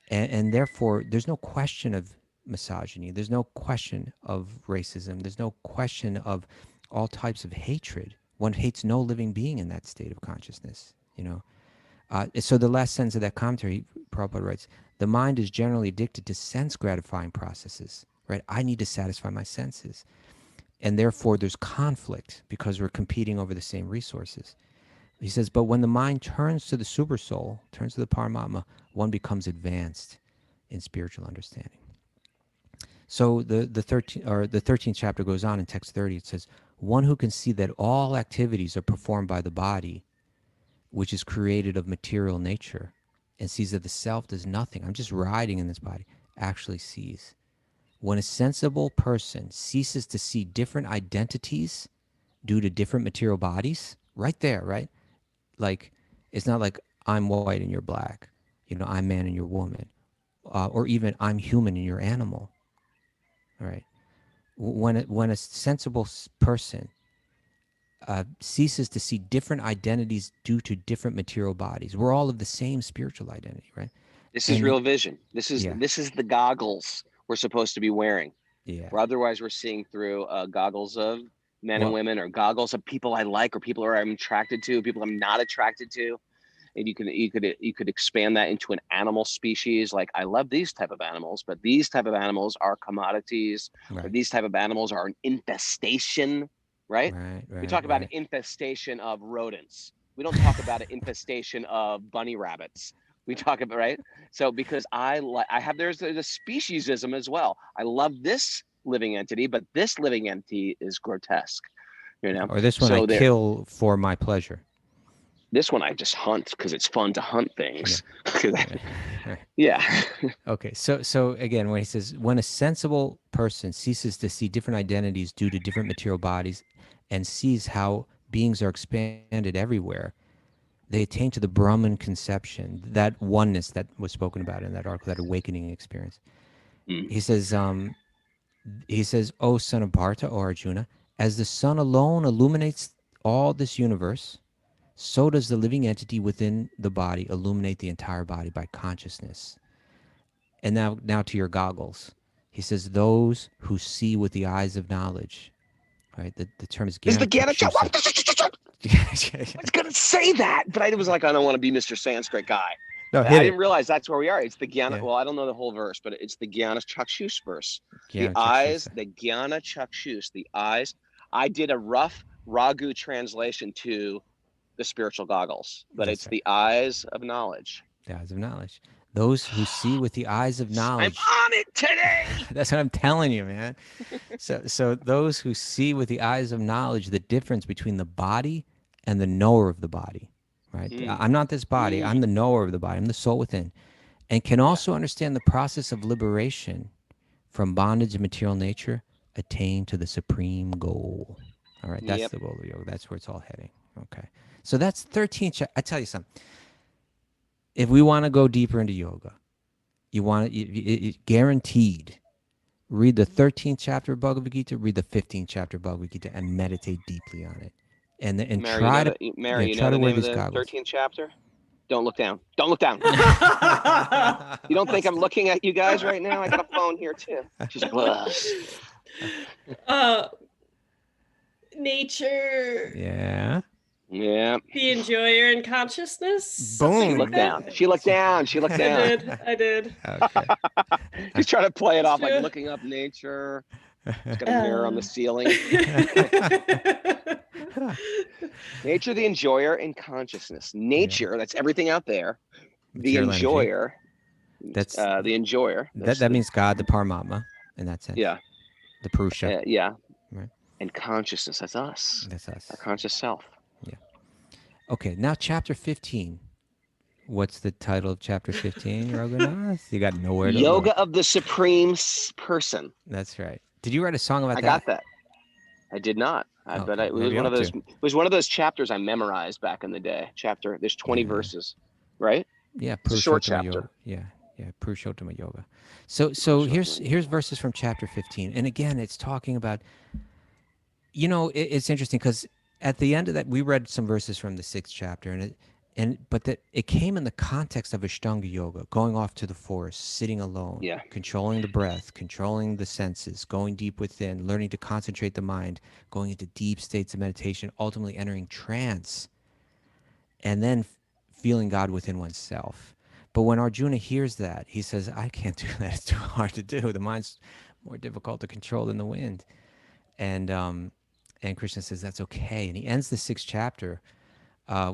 And therefore, there's no question of misogyny. There's no question of racism. There's no question of all types of hatred. One hates no living being in that state of consciousness. So the last sentence of that commentary, Prabhupada writes, the mind is generally addicted to sense-gratifying processes, right? I need to satisfy my senses. And therefore, there's conflict because we're competing over the same resources. He says, but when the mind turns to the Supersoul, turns to the Paramatma, one becomes advanced in spiritual understanding. So the 13th chapter goes on in text 30. It says, one who can see that all activities are performed by the body, which is created of material nature, and sees that the self does nothing. I'm just riding in this body, actually sees. When a sensible person ceases to see different identities due to different material bodies, right there, right? Like, it's not like I'm white and you're black, I'm man and you're woman, or even I'm human and you're animal, all right? When a sensible person ceases to see different identities due to different material bodies, we're all of the same spiritual identity, right? This is And real vision. This is yeah, the goggles we're supposed to be wearing. yeah. Or otherwise, we're seeing through goggles of men and Well, women, or goggles of people I like, or people I'm attracted to, people I'm not attracted to. And you could expand that into an animal species. Like, I love these type of animals, but these type of animals are commodities, or right, these type of animals are an infestation, right? right, We right, talk about an right. infestation of rodents. We don't talk about an infestation of bunny rabbits. We talk about, right. So because there's a speciesism as well. I love this living entity, but this living entity is grotesque, Or this one I so there. kill for my pleasure. This one I just hunt because it's fun to hunt Yeah. things. Right. Yeah. Okay, so again, when he says, when a sensible person ceases to see different identities due to different material bodies and sees how beings are expanded everywhere, they attain to the Brahman conception, that oneness that was spoken about in that article, that awakening experience. Mm. He says, O son of Bharata, or Arjuna, as the sun alone illuminates all this universe, so does the living entity within the body illuminate the entire body by consciousness. And now to your goggles. He says, those who see with the eyes of knowledge, right? The term is This is the Jnana Gita. Chakshusa. I was gonna say that, but I was like, I don't want to be Mr. Sanskrit guy. No, hit I it. didn't realize that's where we are. It's the Jnana. Yeah. Well, I don't know the whole verse, but it's the Jnana Chakshus verse. The Jnana eyes, Chakshusa. the Jnana Chakshus, the eyes. I did a rough Raghu translation to the spiritual goggles, but That's it's right. the eyes of knowledge. The eyes of knowledge. Those who see with the eyes of I'm knowledge. on it today. That's what I'm telling you, man. So those who see with the eyes of knowledge the difference between the body and the knower of the body, right? I'm not this body. I'm the knower of the body. I'm the soul within, and can also understand the process of liberation from bondage of material nature, attain to the supreme goal. All right, that's Yep. the goal of yoga. That's where it's all heading. Okay, so that's 13. I tell you something. If we want to go deeper into yoga, you want to guaranteed read the 13th chapter of Bhagavad Gita, read the 15th chapter of Bhagavad Gita, and meditate deeply on it, and Mary, try to you try know to the wear name of these the goggles. 13th chapter? Don't look down. Don't look down. You don't think I'm looking at you guys right now? I got a phone here too. She's like, Nature, Yeah. yeah. the enjoyer in consciousness. Something Boom. like Look that. down. She looked down. She looked I down. did. Okay. She's trying to play it off like True. looking up nature. She's got a mirror on the ceiling. Nature, the enjoyer in consciousness. Nature, that's everything out there. The Material energy. enjoyer. That's the enjoyer. that means God, the Paramatma, in that sense. Yeah. The Purusha. Yeah. Right. And consciousness, that's us. That's us. Our conscious self. Yeah. Okay, now chapter 15. What's the title of chapter 15, Raghunath? You got nowhere to Yoga look. of the Supreme Person. That's right. Did you write a song about I that? got that. I did not. Okay, But it was maybe one I'll of those. do. It was one of those chapters I memorized back in the day. There's 20 verses, right? Yeah, It's a short Purushottama chapter. Yoga. Yeah, Purushottama Yoga. So here's verses from chapter 15, and again, it's talking about. It's interesting because at the end of that, we read some verses from the 6th chapter, but that it came in the context of Ashtanga Yoga, going off to the forest, sitting alone, Yeah. controlling the breath, controlling the senses, going deep within, learning to concentrate the mind, going into deep states of meditation, ultimately entering trance, and then feeling God within oneself. But when Arjuna hears that, he says, I can't do that. It's too hard to do. The mind's more difficult to control than the wind. And Krishna says, that's okay. And he ends the 6th chapter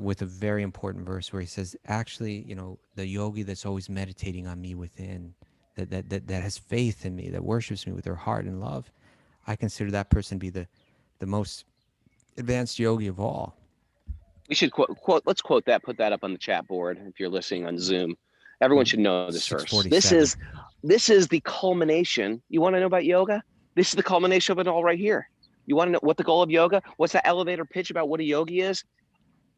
with a very important verse where he says, actually, the yogi that's always meditating on me within, that has faith in me, that worships me with their heart and love, I consider that person to be the most advanced yogi of all. We should quote. Let's quote that. Put that up on the chat board if you're listening on Zoom. Everyone should know this verse. 647. This is the culmination. You want to know about yoga? This is the culmination of it all right here. You want to know what the goal of yoga? What's that elevator pitch about what a yogi is?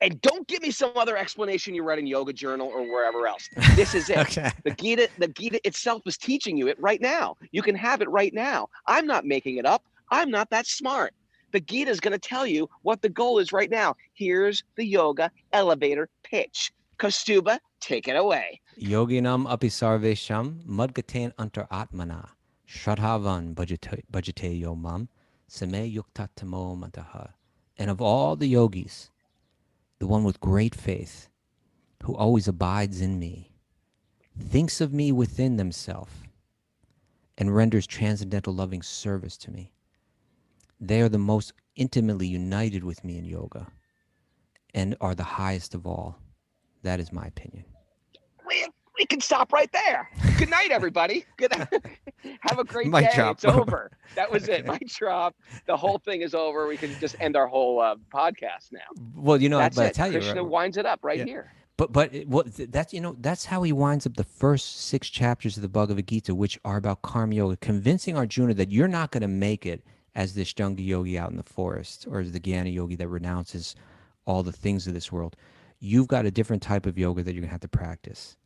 And don't give me some other explanation you read in Yoga Journal or wherever else. This is it. Okay. The Gita itself is teaching you it right now. You can have it right now. I'm not making it up. I'm not that smart. The Gita is going to tell you what the goal is right now. Here's the yoga elevator pitch. Kaustubha, take it away. Yoginam api sarvesham madgaten antar atmana shradhavan bhajate yomam same yuktatamo mantaha. And of all the yogis, the one with great faith, who always abides in me, thinks of me within themself, and renders transcendental loving service to me. They are the most intimately united with me in yoga and are the highest of all. That is my opinion. We can stop right there. Good night, everybody. Have a great Mic day. drop. It's over. That was it. Mic drop. The whole thing is over. We can just end our whole podcast now. Well, That's but it. I tell you, Krishna winds it up right here. But that's how he winds up the first 6 chapters of the Bhagavad Gita, which are about karma yoga, convincing Arjuna that you're not going to make it as the Ashtanga yogi out in the forest, or as the Jnana yogi that renounces all the things of this world. You've got a different type of yoga that you're going to have to practice.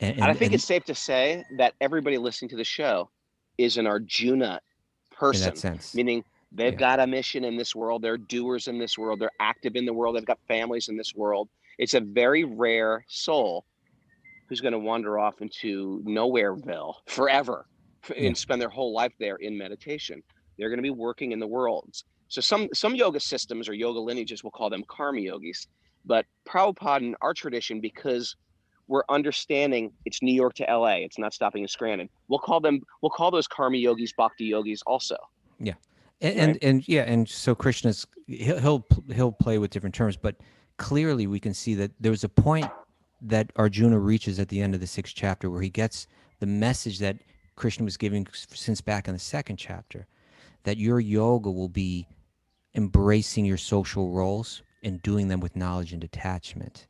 And I think it's safe to say that everybody listening to the show is an Arjuna person. In that sense. Meaning they've got a mission in this world. They're doers in this world. They're active in the world. They've got families in this world. It's a very rare soul who's going to wander off into Nowhereville forever and spend their whole life there in meditation. They're going to be working in the worlds. So some yoga systems or yoga lineages will call them karma yogis. But Prabhupada in our tradition, because we're understanding it's New York to LA, it's not stopping in Scranton, we'll call those karma yogis Bhakti yogis also. Yeah. And so Krishna's he'll play with different terms, but clearly we can see that there was a point that Arjuna reaches at the end of the 6th chapter where he gets the message that Krishna was giving since back in the 2nd chapter, that your yoga will be embracing your social roles and doing them with knowledge and detachment.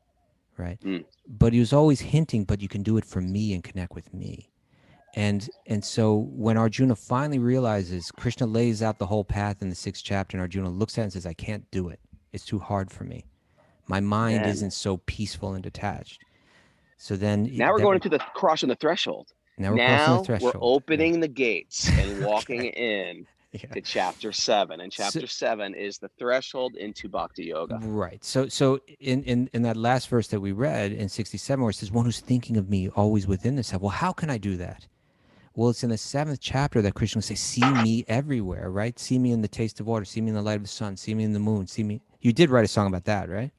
right? Mm. But he was always hinting, but you can do it for me and connect with me. And so when Arjuna finally realizes, Krishna lays out the whole path in the 6th chapter, and Arjuna looks at it and says, I can't do it. It's too hard for me. My mind Then isn't so peaceful and detached. So then now we're going into the crossing the threshold. now we're crossing the Now we're threshold. opening the gates and walking in Yeah. to chapter 7. And So- chapter 7 is the threshold into Bhakti Yoga. Right. So in that last verse that we read in 67, where it says, one who's thinking of me always within the self. Well, how can I do that? Well, it's in the 7th chapter that Krishna will say, see me everywhere, right? See me in the taste of water, see me in the light of the sun, see me in the moon, see me. You did write a song about that, right?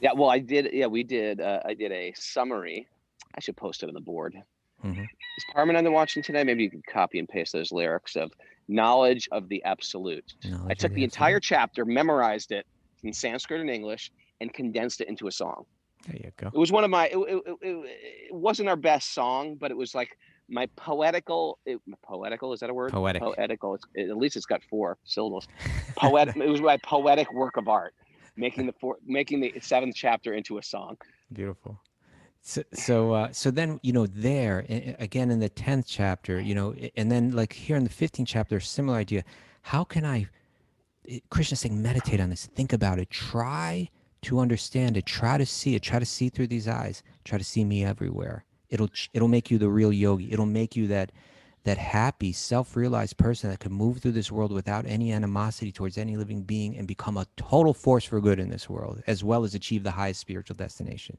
Yeah, well, I did. Yeah, we did. I did a summary. I should post it on the board. Mm-hmm. Is Parmananda watching today? Maybe you can copy and paste those lyrics of knowledge of the absolute. I took the entire chapter, memorized it in Sanskrit and English, and condensed it into a song. There you go. It was one of my. It wasn't our best song, but it was like my poetical. Poetical, is that a word? Poetic. Poetical. At least it's got 4 syllables. Poetic. It was my poetic work of art, making the 7th chapter into a song. Beautiful. So then, there again in the 10th chapter, and then like here in the 15th chapter, similar idea. How can Krishna's saying, meditate on this, think about it, try to understand it, try to see it, try to see through these eyes, try to see me everywhere. It'll make you the real yogi. It'll make you that happy, self-realized person that can move through this world without any animosity towards any living being and become a total force for good in this world, as well as achieve the highest spiritual destination.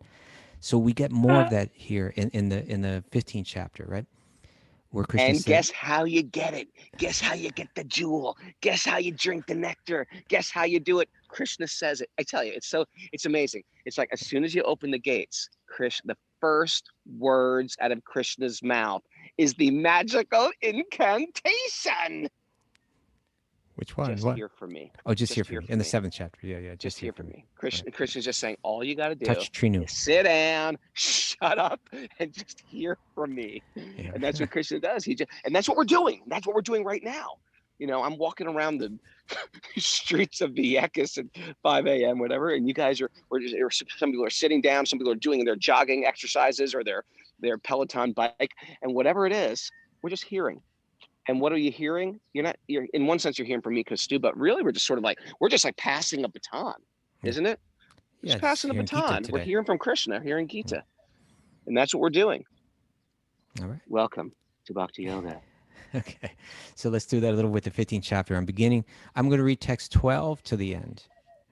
So we get more of that here in the 15th chapter, right? Where Krishna and said, guess how you get it. Guess how you get the jewel. Guess how you drink the nectar. Guess how you do it. Krishna says it. I tell you, it's amazing. It's like as soon as you open the gates, the first words out of Krishna's mouth is the magical incantation. which one? Just What? hear from me. Oh, just hear from me. In the 7th chapter. Yeah. Just hear from me. Krishna, Right. Krishna's just saying, all you got to do Touch Trinu. is sit down, shut up, and just hear from me. Yeah. And that's what Krishna does. And that's what we're doing. That's what we're doing right now. I'm walking around the streets of Vieques at 5 a.m., whatever, and you guys some people are sitting down, some people are doing their jogging exercises or their Peloton bike, and whatever it is, we're just hearing. And what are you hearing? You're in one sense you're hearing from me, Kaustubha, but really we're just like passing a baton, isn't it? We're just passing a baton. We're hearing from Krishna, hearing Gita. And that's what we're doing. All right. Welcome to Bhakti Yoga. Okay. So let's do that a little with the 15th chapter. I'm going to read text 12 to the end.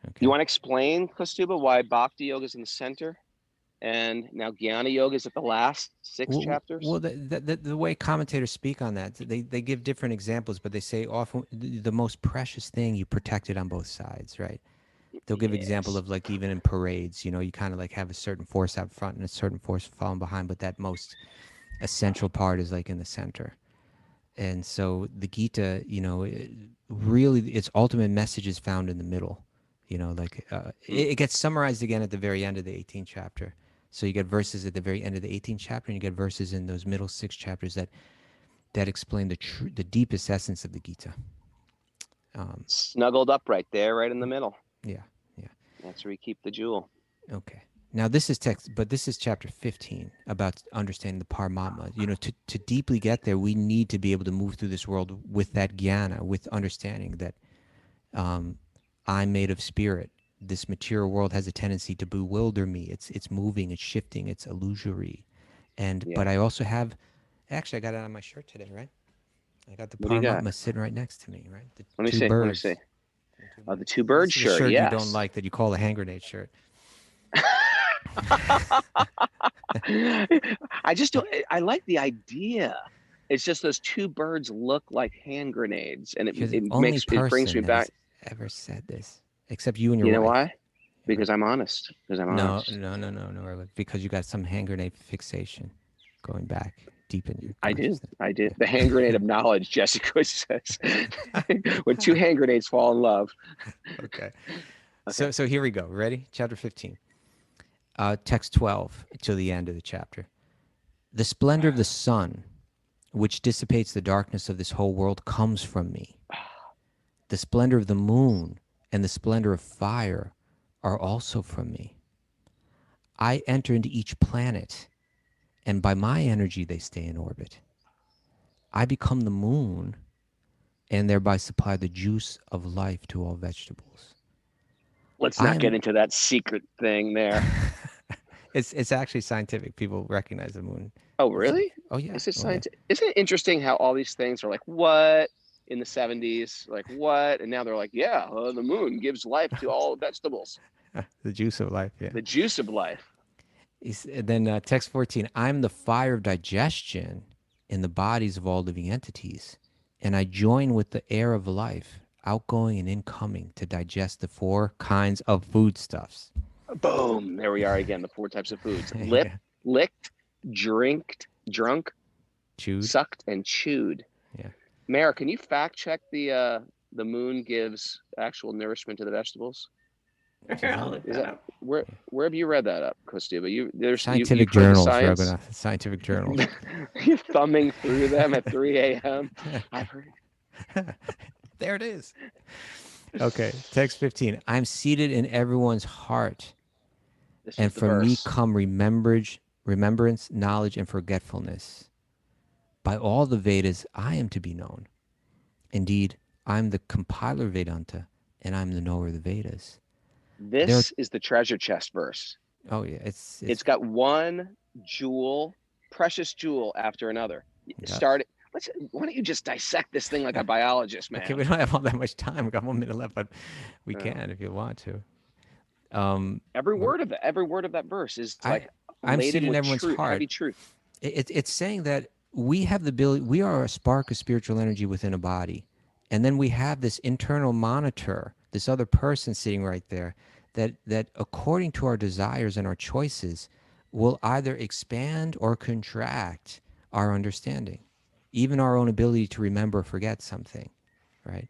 Okay. You want to explain, Kaustubha, why Bhakti Yoga is in the center? And now Jnana Yoga is at the last 6 chapters? Well, the way commentators speak on that, they give different examples, but they say often the most precious thing you protect it on both sides, right? They'll give example of like even in parades, you kind of like have a certain force out front and a certain force following behind, but that most essential part is like in the center. And so the Gita, really its ultimate message is found in the middle. It gets summarized again at the very end of the 18th chapter. So you get verses at the very end of the 18th chapter, and you get verses in those middle 6 chapters that explain the deepest essence of the Gita. Snuggled up right there, right in the middle. Yeah. That's where we keep the jewel. Okay. Now this is chapter 15 about understanding the Paramatma. To deeply get there, we need to be able to move through this world with that jnana, with understanding that I'm made of spirit. This material world has a tendency to bewilder me. It's moving, it's shifting, it's illusory. But I also have, actually I got it on my shirt today, right? I got the Paramatma sitting right next to me, right? Let me see. Oh, the 2 birds shirt, shirt yes. You don't like that you call a hand grenade shirt. I like the idea. It's just those 2 birds look like hand grenades, and it brings me back. Ever said this, except you and your wife. You know why? Because I'm honest. Because I'm honest. No. Because you got some hand grenade fixation going back deep in your I do. Yeah. The hand grenade of knowledge, Jessica says. When 2 hand grenades fall in love. Okay. So here we go. Ready? Chapter 15. Text 12 to the end of the chapter. The splendor of the sun, which dissipates the darkness of this whole world, comes from me. The splendor of the moon and the splendor of fire are also from me. I enter into each planet, and by my energy, they stay in orbit. I become the moon, and thereby supply the juice of life to all vegetables. Let's I not get am. into that secret thing there. It's actually scientific. People recognize the moon. Oh, It's, really? oh yeah. Is it Oh yeah. scientific? Isn't it interesting how all these things are like, what in the 70s? Like, what? And now they're like, yeah, the moon gives life to all vegetables, The juice of life. Yeah. the juice of life. Then text 14. I'm the fire of digestion in the bodies of all living entities, and I join with the air of life, outgoing and incoming, to digest the 4 kinds of foodstuffs. Boom. There we are again. The 4 types of foods: licked, drunk, Chewed. sucked, and chewed. Yeah. Mara, can you fact check the moon gives actual nourishment to the vegetables? Okay, I'll look Is that that up. where have you read that up, Kaustubha? You've Scientific heard the journals, science? Raghunath. Scientific journals. You're thumbing through them at 3 a.m. I've heard. There it is. Okay. Text 15. I'm seated in everyone's heart, This and was the from me verse. come remembrance, knowledge, and forgetfulness. By all the Vedas, I am to be known. Indeed, I'm the compiler of Vedanta, and I'm the knower of the Vedas. There. This is the treasure chest verse. Oh yeah, It's got one jewel, precious jewel after another. it does. Start. Why don't you just dissect this thing like a biologist, Okay, man? we don't have all that much time. We got 1 minute left, but we Oh. can if you want to. Every word of that verse is I like I'm laden seated in with everyone's truth, heart. heavy truth. It's saying that we have the ability. We are a spark of spiritual energy within a body, and then we have this internal monitor, this other person sitting right there, that according to our desires and our choices, will either expand or contract our understanding, even our own ability to remember or forget something, right?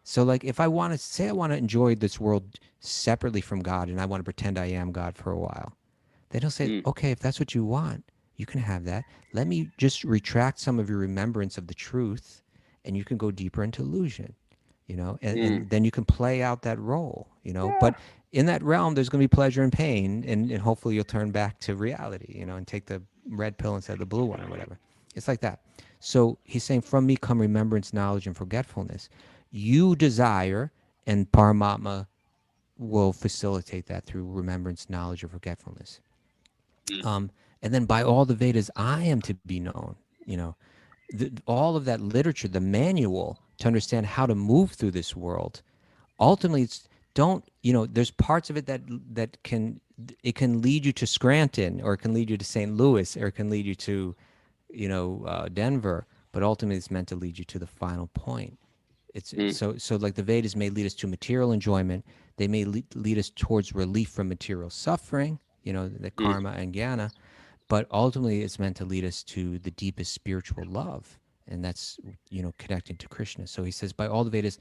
So, like, if I want to say I want to enjoy this world separately from God, and I want to pretend I am God for a while, then he'll say, Mm, okay, if that's what you want, you can have that. Let me just retract some of your remembrance of the truth, and you can go deeper into illusion, mm. and then you can play out that role. Yeah. But in that realm, there's going to be pleasure and pain, and hopefully you'll turn back to reality, and take the red pill instead of the blue one or whatever. It's like that. So he's saying, from me come remembrance, knowledge, and forgetfulness. You desire, and Paramatma will facilitate that through remembrance, knowledge, or forgetfulness. Mm. And then by all the Vedas, I am to be known. All of that literature, the manual to understand how to move through this world. Ultimately, there's parts of it that can lead you to Scranton, or it can lead you to St. Louis, or it can lead you to, Denver. But ultimately, it's meant to lead you to the final point. It's Mm. so like the Vedas may lead us to material enjoyment. They may lead us towards relief from material suffering, the Mm. karma and jnana, but ultimately it's meant to lead us to the deepest spiritual love, and that's connecting to Krishna. So he says, by all the Vedas,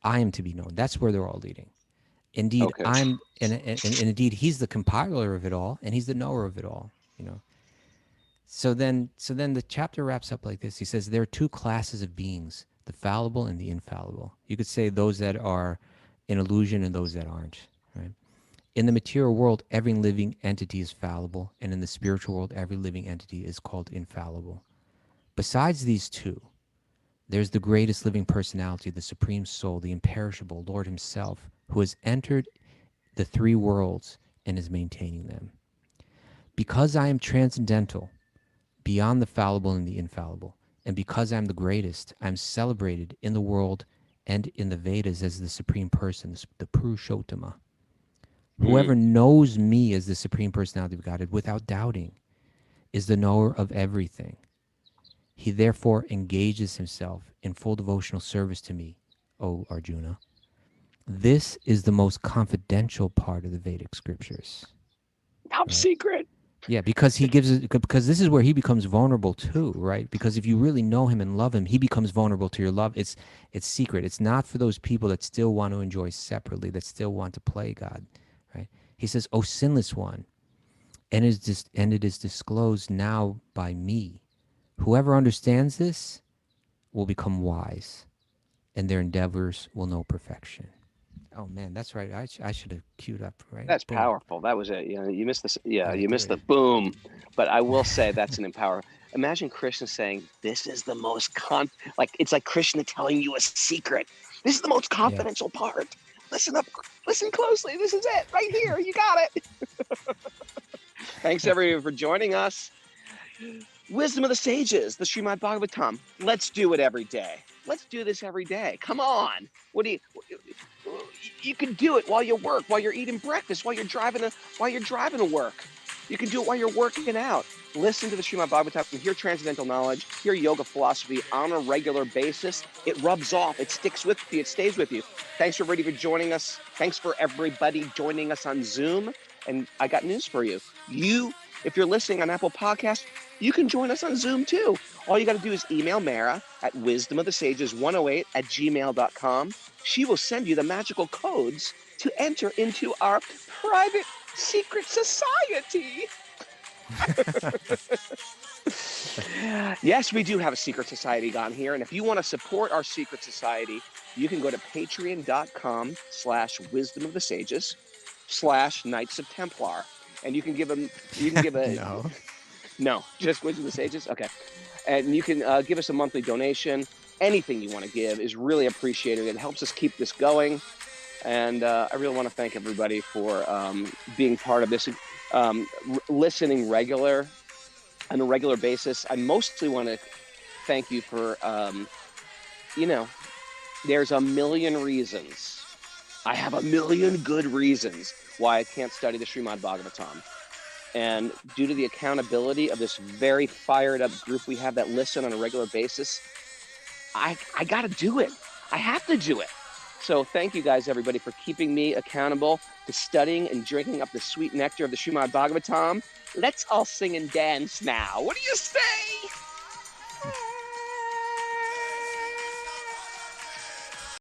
I am to be known. That's where they're all leading. Indeed, Okay. and indeed, he's the compiler of it all, and he's the knower of it all. So then the chapter wraps up like this. He says there are 2 classes of beings: the fallible and the infallible. You could say those that are in illusion and those that aren't, right? In the material world, every living entity is fallible, and in the spiritual world, every living entity is called infallible. Besides these 2, there's the greatest living personality, the Supreme Soul, the imperishable Lord himself, who has entered the 3 worlds and is maintaining them. Because I am transcendental, beyond the fallible and the infallible, and because I'm the greatest, I'm celebrated in the world and in the Vedas as the Supreme Person, the Purushottama. Mm. Whoever knows me as the Supreme Personality of Godhead without doubting is the knower of everything. He therefore engages himself in full devotional service to me, O Arjuna. This is the most confidential part of the Vedic scriptures. Top Right? secret. Yeah, because because this is where he becomes vulnerable too, right? Because if you really know him and love him, he becomes vulnerable to your love. It's secret. It's not for those people that still want to enjoy separately, that still want to play God, right? He says, "O sinless one, and it is disclosed now by me. Whoever understands this will become wise, and their endeavors will know perfection." Oh man, that's right. I should have queued up, right? That's Boom. powerful. That was it. You know, you missed this. Yeah, Gotta you do missed the it. boom. But I will say that's an empower. Imagine Krishna saying, "This is the most like it's like Krishna telling you a secret. This is the most Yeah. confidential part. Listen up, listen closely. This is it right here. You got it." Thanks everyone for joining us. Wisdom of the Sages, the Srimad Bhagavatam. Let's do it every day. Let's do this every day. Come on. What do you can do it while you work, while you're eating breakfast, while you're driving to work. You can do it while you're working out. Listen to the Srimad Bhagavatam, hear transcendental knowledge, hear yoga philosophy on a regular basis. It rubs off, it sticks with you, it stays with you. Thanks everybody for joining us. Thanks for everybody joining us on Zoom. And I got news for you. If you're listening on Apple Podcasts, you can join us on Zoom too. All you got to do is email Mara at wisdomofthesages108@gmail.com. She will send you the magical codes to enter into our private secret society. Yes, we do have a secret society on here. And if you want to support our secret society, you can go to patreon.com/wisdomofthesages/Knights of Templar. And you can give a no, just Wisdom of the Sages. Okay. And you can give us a monthly donation. Anything you want to give is really appreciated. It helps us keep this going. And I really want to thank everybody for being part of this, listening on a regular basis. I mostly want to thank you for, there's a million reasons. I have a million good reasons why I can't study the Srimad Bhagavatam. And due to the accountability of this very fired up group we have that listen on a regular basis, I got to do it. I have to do it. So thank you guys, everybody, for keeping me accountable to studying and drinking up the sweet nectar of the Srimad Bhagavatam. Let's all sing and dance now. What do you say?